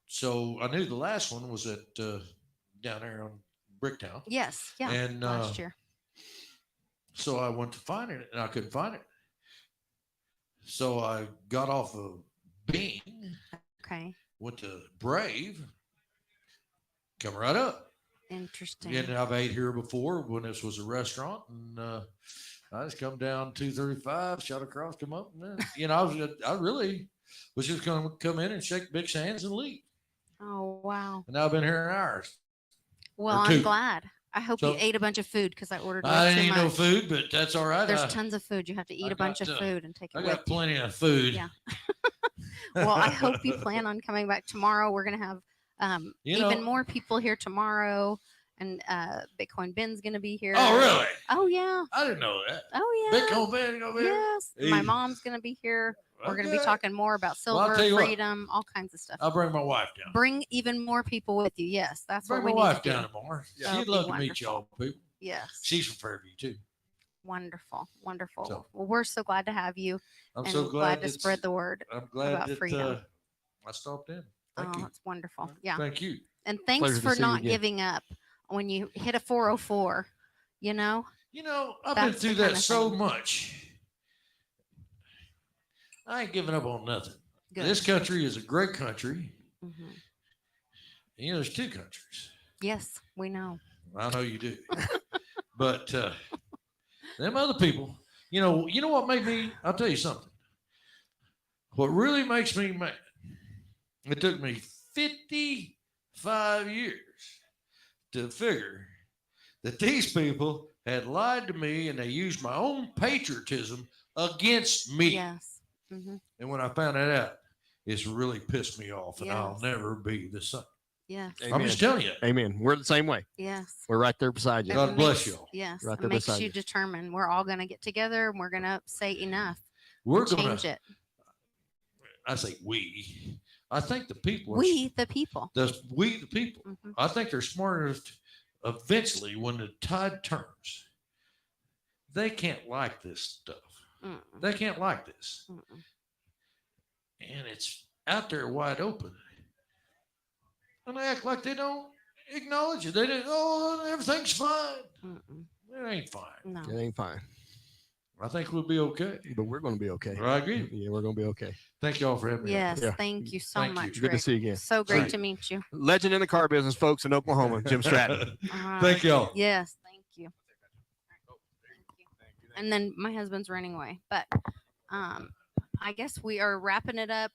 so I knew the last one was at down there Bricktown. Yes. Yeah. And last year. so I went to find it, and I couldn't find it. So I got off of Bean. Okay. Went to Brave. Come right up. Interesting. And I've ate here before when this was a restaurant, and I just come down 235, shot across, come up, and then, I really was just going to come in and shake big hands and leave. Oh wow. And I've been here hours. Well, I'm glad. I hope you ate a bunch of food because I ordered. I way too ain't no much. food, but that's all right. There's tons of food. You have to eat a bunch of food and take it. I with got you. plenty of food. Yeah. Well, I hope you plan on coming back tomorrow. We're gonna have even more people here tomorrow, and Bitcoin Ben's gonna be here. Oh, really? Oh, yeah. I didn't know that. Oh, yeah. Bitcoin Ben gonna be here? Yes. My mom's gonna be here. We're gonna be Okay. talking more about Well, I'll silver, tell you what. freedom, all kinds of stuff. I'll bring my wife down. Bring even more people with you. Yes, that's Bring what we my need wife to do. down tomorrow. That'll She'd be love to meet wonderful. y'all people. Yes. She's from Fairview too. Wonderful, wonderful. So- well, we're so glad to have you. I'm and so glad to spread the word I'm glad about that freedom. I stopped in. Thank Oh, you. it's wonderful. Yeah. Thank you. And thanks Pleasure to for see you not again. giving up when you hit a 404. You know. I've been through that so much. I ain't giving up on nothing. Good. This country is a great country. Mhm. There's two countries. Yes, we know. I know you do. But them other people, you know what made me, I'll tell you something. What really makes me mad, it took me 55 years to figure that these people had lied to me and they used my own patriotism against me. Yes. Mm-hmm. And when I found that out, it's really pissed me off, and I'll Yes. never be the same. Yes. I'm just telling you. Amen. We're the same way. Yes. We're right there beside you. God bless you. Yes. Right It there makes beside you you. determined. We're all going to get together and we're going to say enough. We're and gonna change it. I say we. I think the people. We, the people. We, the people. Mm-hmm. I think they're smart enough to, eventually, when the tide turns, they can't like this stuff. Mm-mm. They can't like this. Mm-mm. And it's out there wide open. And they act like they don't acknowledge it. They don't, oh, everything's fine. Mm-mm. It ain't fine. No. It ain't fine. I think we'll be okay. But we're going to be okay. I agree. Yeah, we're going to be okay. Thank y'all for having me. Yes. Yeah. Thank you so Thank you. much. Good to Rick. see you again. So great Thank to meet you. Legend in the car business, folks, in Oklahoma, Jim Stratton. All right. Thank y'all. Yes. Thank you. And then my husband's running away, but I guess we are wrapping it up.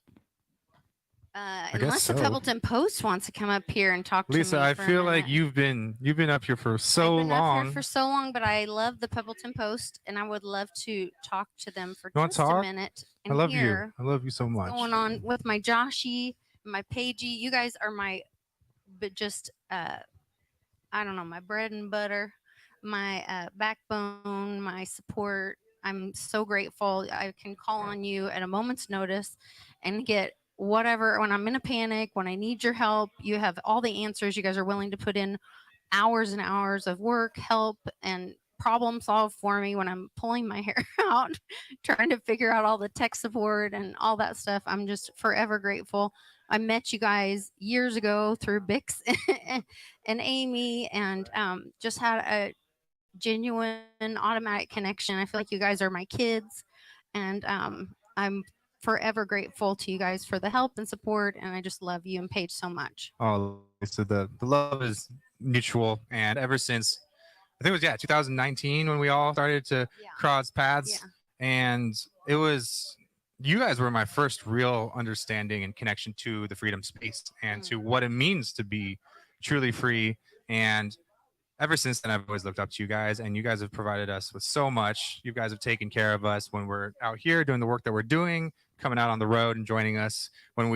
guess Unless the so. Pebbleton Post wants to come up here and talk Lisa, to me. I for a feel like minute. you've been up here for so I've been up long. here for so long, but I love the Pebbleton Post, and I would love to talk to them for You want just to a talk? minute I and love hear you. I love you so much. what's going on with my Joshy, my Paigey. You guys are my, but just I don't know, my bread and butter, my backbone, my support. I'm so grateful. I can call on you at a moment's notice and get whatever when I'm in a panic, when I need your help. You have all the answers. You guys are willing to put in hours and hours of work, help, and problem solve for me when I'm pulling my hair out, trying to figure out all the tech support and all that stuff. I'm just forever grateful. I met you guys years ago through Bix and Amy, and just had a genuine automatic connection. I feel like you guys are my kids, and I'm forever grateful to you guys for the help and support, and I just love you and Paige so much. Oh, so the love is mutual, and ever since I think it was 2019 when we all started to cross paths, and it was you guys were my first real understanding and connection to the freedom space and to what it means to be truly free. And ever since then, I've always looked up to you guys, and you guys have provided us with so much. You guys have taken care of us when we're out here doing the work that we're doing, coming out on the road and joining us when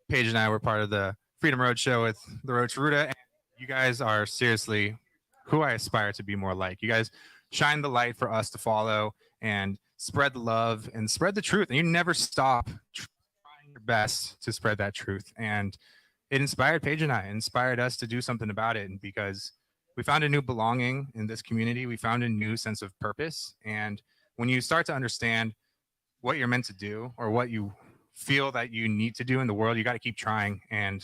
Paige and I were part of the Freedom Road Show with the Road to Ruta. And you guys are seriously who I aspire to be more like. You guys shine the light for us to follow and spread the love and spread the truth. And you never stop trying your best to spread that truth. And it inspired Paige and I, inspired us to do something about it. And because we found a new belonging in this community, we found a new sense of purpose. And when you start to understand what you're meant to do or what you feel that you need to do in the world, you got to keep trying. And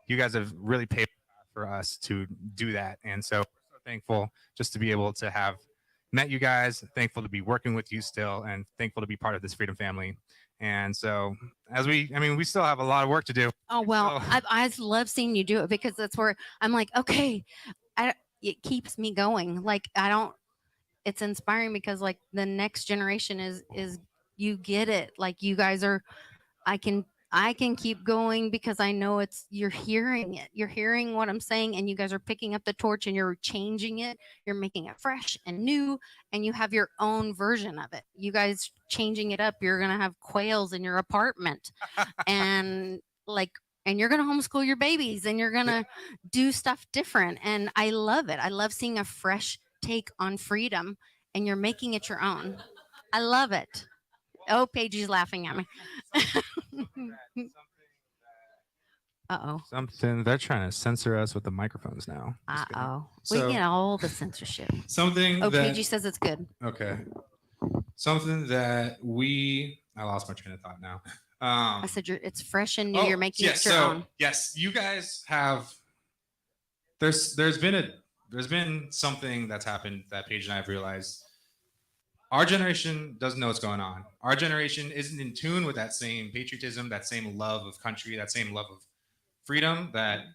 you guys have really paved the path for us to do that. And so we're so thankful just to be able to have met you guys, thankful to be working with you still, and thankful to be part of this freedom family. And so we still have a lot of work to do. Oh, well, I love seeing you do it because that's where I'm like, okay, it keeps me going. Like, it's inspiring because like the next generation is you get it. Like you guys are, I can keep going because I know you're hearing it. You're hearing what I'm saying and you guys are picking up the torch and you're changing it. You're making it fresh and new and you have your own version of it. You guys changing it up. You're going to have quails in your apartment and and you're going to homeschool your babies and you're going to do stuff different. And I love it. I love seeing a fresh take on freedom and you're making it your own. I love it. Oh, Paige's laughing at me. Uh-oh. Something they're trying to censor us with the microphones now. Uh-oh. So- We get all the censorship. Something Oh, that Paige says it's good. Okay. Something that I lost my train of thought now. I said it's fresh and new. You're making it your own. Yes, you guys have. There's been something that's happened that Paige and I have realized. Our generation doesn't know what's going on. Our generation isn't in tune with that same patriotism, that same love of country, that same love of freedom that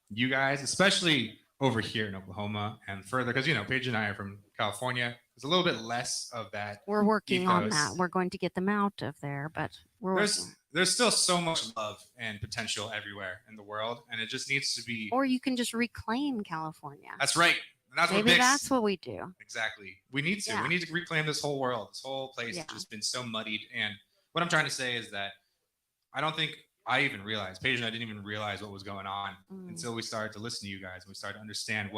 you guys, especially over here in Oklahoma and further, because Paige and I are from California. There's a little bit less of that. We're working on ethos. that. We're going to get them out of there, but we're working. There's still so much love and potential everywhere in the world, and it just needs to be. Or you can just reclaim California. That's right. And that's Maybe what that's what we do. Exactly. We need to. Yeah. We need to reclaim this whole world. This whole place has just been so muddied. And what I'm trying to say is that I don't think I even realized, Paige and I didn't even realize what was going on until we started to listen to you guys and we started to understand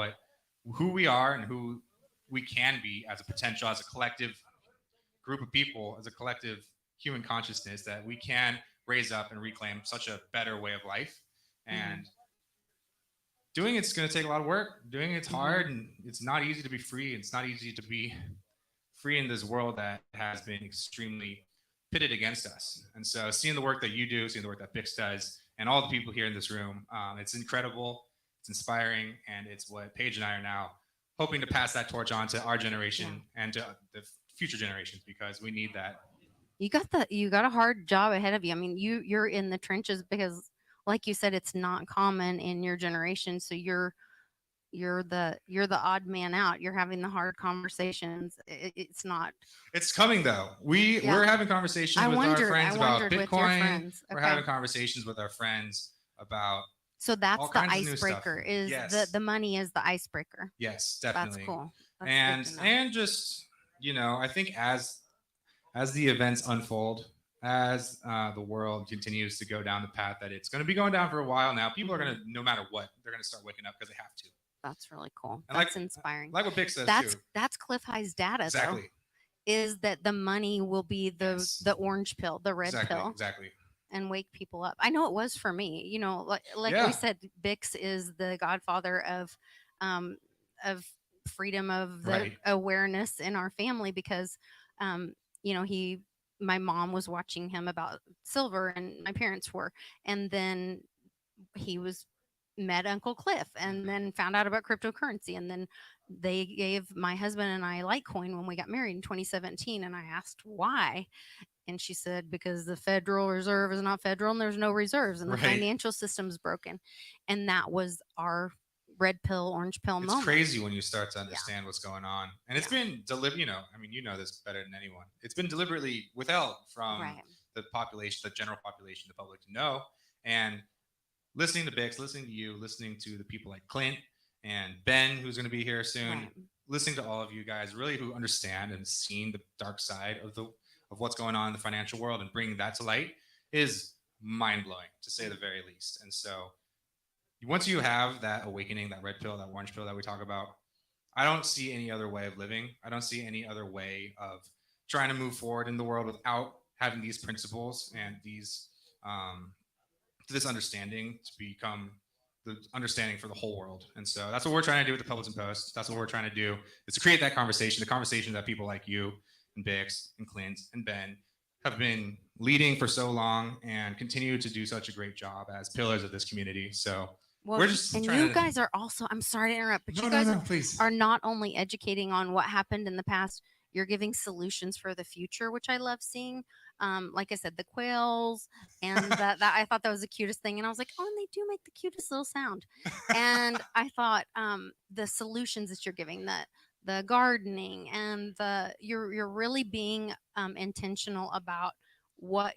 who we are and who we can be as a potential, as a collective group of people, as a collective human consciousness, that we can raise up and reclaim such a better way of life. And doing it's going to take a lot of work. Doing it's hard, and it's not easy to be free. It's not easy to be free in this world that has been extremely pitted against us. And so seeing the work that you do, seeing the work that Bix does, and all the people here in this room, it's incredible, it's inspiring, and it's what Paige and I are now hoping to pass that torch on to our generation and to the future generations, because we need that. You got a hard job ahead of you. I mean, you're in the trenches because, like you said, it's not common in your generation. So you're the odd man out. You're having the hard conversations. It's not. It's coming though. We're having conversations with our friends about Bitcoin. We're having conversations with our friends about. So that's the icebreaker. Is the money is the icebreaker? Yes, definitely. That's cool. That's and just I think as the events unfold, as the world continues to go down the path that it's going to be going down for a while now, people are going to, no matter what, they're going to start waking up because they have to. That's really cool. And that's inspiring. Like what Bix says too. That's Cliff High's data. Exactly. Though, is that the money will be the orange pill, the red pill. Exactly. And wake people up. I know it was for me. Like we said, Bix is the godfather of freedom of the awareness in our family because my mom was watching him about silver and my parents were, and then he met Uncle Cliff and then found out about cryptocurrency, and then they gave my husband and I Litecoin when we got married in 2017, and I asked why. And she said, because the Federal Reserve is not federal and there's no reserves and the financial system's broken. And that was our red pill, orange pill moment. It's crazy when you start to understand what's going on. And it's been deliberate, you know this better than anyone. It's been deliberately withheld from the population, the general population, the public to know. And listening to Bix, listening to you, listening to the people like Clint and Ben, who's going to be here soon, listening to all of you guys really who understand and seen the dark side of what's going on in the financial world and bringing that to light is mind-blowing, to say the very least. And so once you have that awakening, that red pill, that orange pill that we talk about, I don't see any other way of living. I don't see any other way of trying to move forward in the world without having these principles and these this understanding to become the understanding for the whole world. And so that's what we're trying to do with the Publican Post. That's what we're trying to do, is to create that conversation, the conversation that people like you and Bix and Clint and Ben have been leading for so long and continue to do such a great job as pillars of this community. So Well, we're just and trying you to. guys are also, I'm sorry to interrupt, but No, you no, guys no, please. are not only educating on what happened in the past, you're giving solutions for the future, which I love seeing. Like I said, the quails and that I thought that was the cutest thing. And I was like, oh, and they do make the cutest little sound. And I thought the solutions that you're giving, the gardening and you're really being intentional about what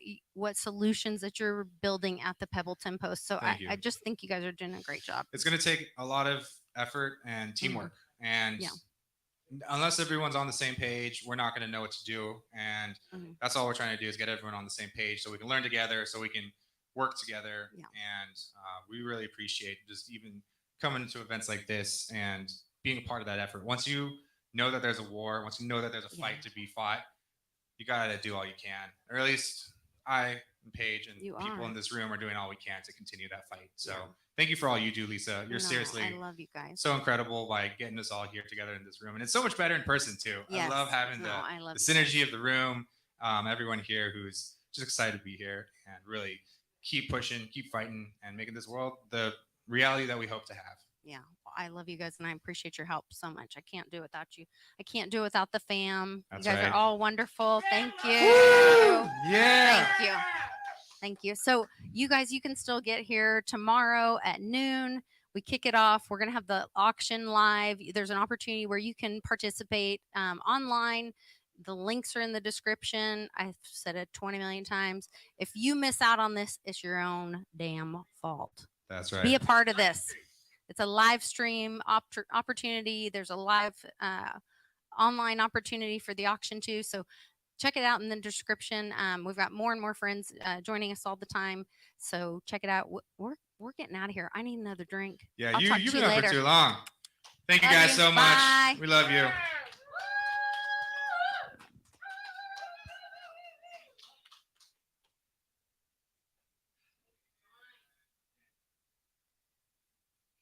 solutions that you're building at the Pebbleton Post. So Thank you. I just think you guys are doing a great job. It's going to take a lot of effort and teamwork, and unless everyone's on the same page, we're not going to know what to do. And that's all we're trying to do is get everyone on the same page so we can learn together, so we can work together. And we really appreciate just even coming to events like this and being a part of that effort. Once you know that there's a war, once you know that there's a fight to be fought, you got to do all you can, or at least I and Paige and people in this room are doing all we can to continue that fight. So thank you for all you do, Lisa. You're seriously, I love you guys. So incredible by getting us all here together in this room. And it's so much better in person too. Yes. I love having the synergy of the room, everyone here who's just excited to be here and really keep pushing, keep fighting, and making this world the reality that we hope to have. Yeah, I love you guys, and I appreciate your help so much. I can't do it without you. I can't do it without the fam. That's you guys right. are all wonderful. Thank you. Yeah. Thank you. Thank you. So you guys, you can still get here tomorrow at noon. We kick it off. We're going to have the auction live. There's an opportunity where you can participate online. The links are in the description. I've said it 20 million times. If you miss out on this, it's your own damn fault. That's right. Be a part of this. It's a live stream opportunity. There's a live online opportunity for the auction too. So check it out in the description. We've got more and more friends joining us all the time. So check it out. We're getting out of here. I need another drink. Yeah, I'll talk you've to been you up for later. too long. Thank you Love guys you. so much. Bye. We love you.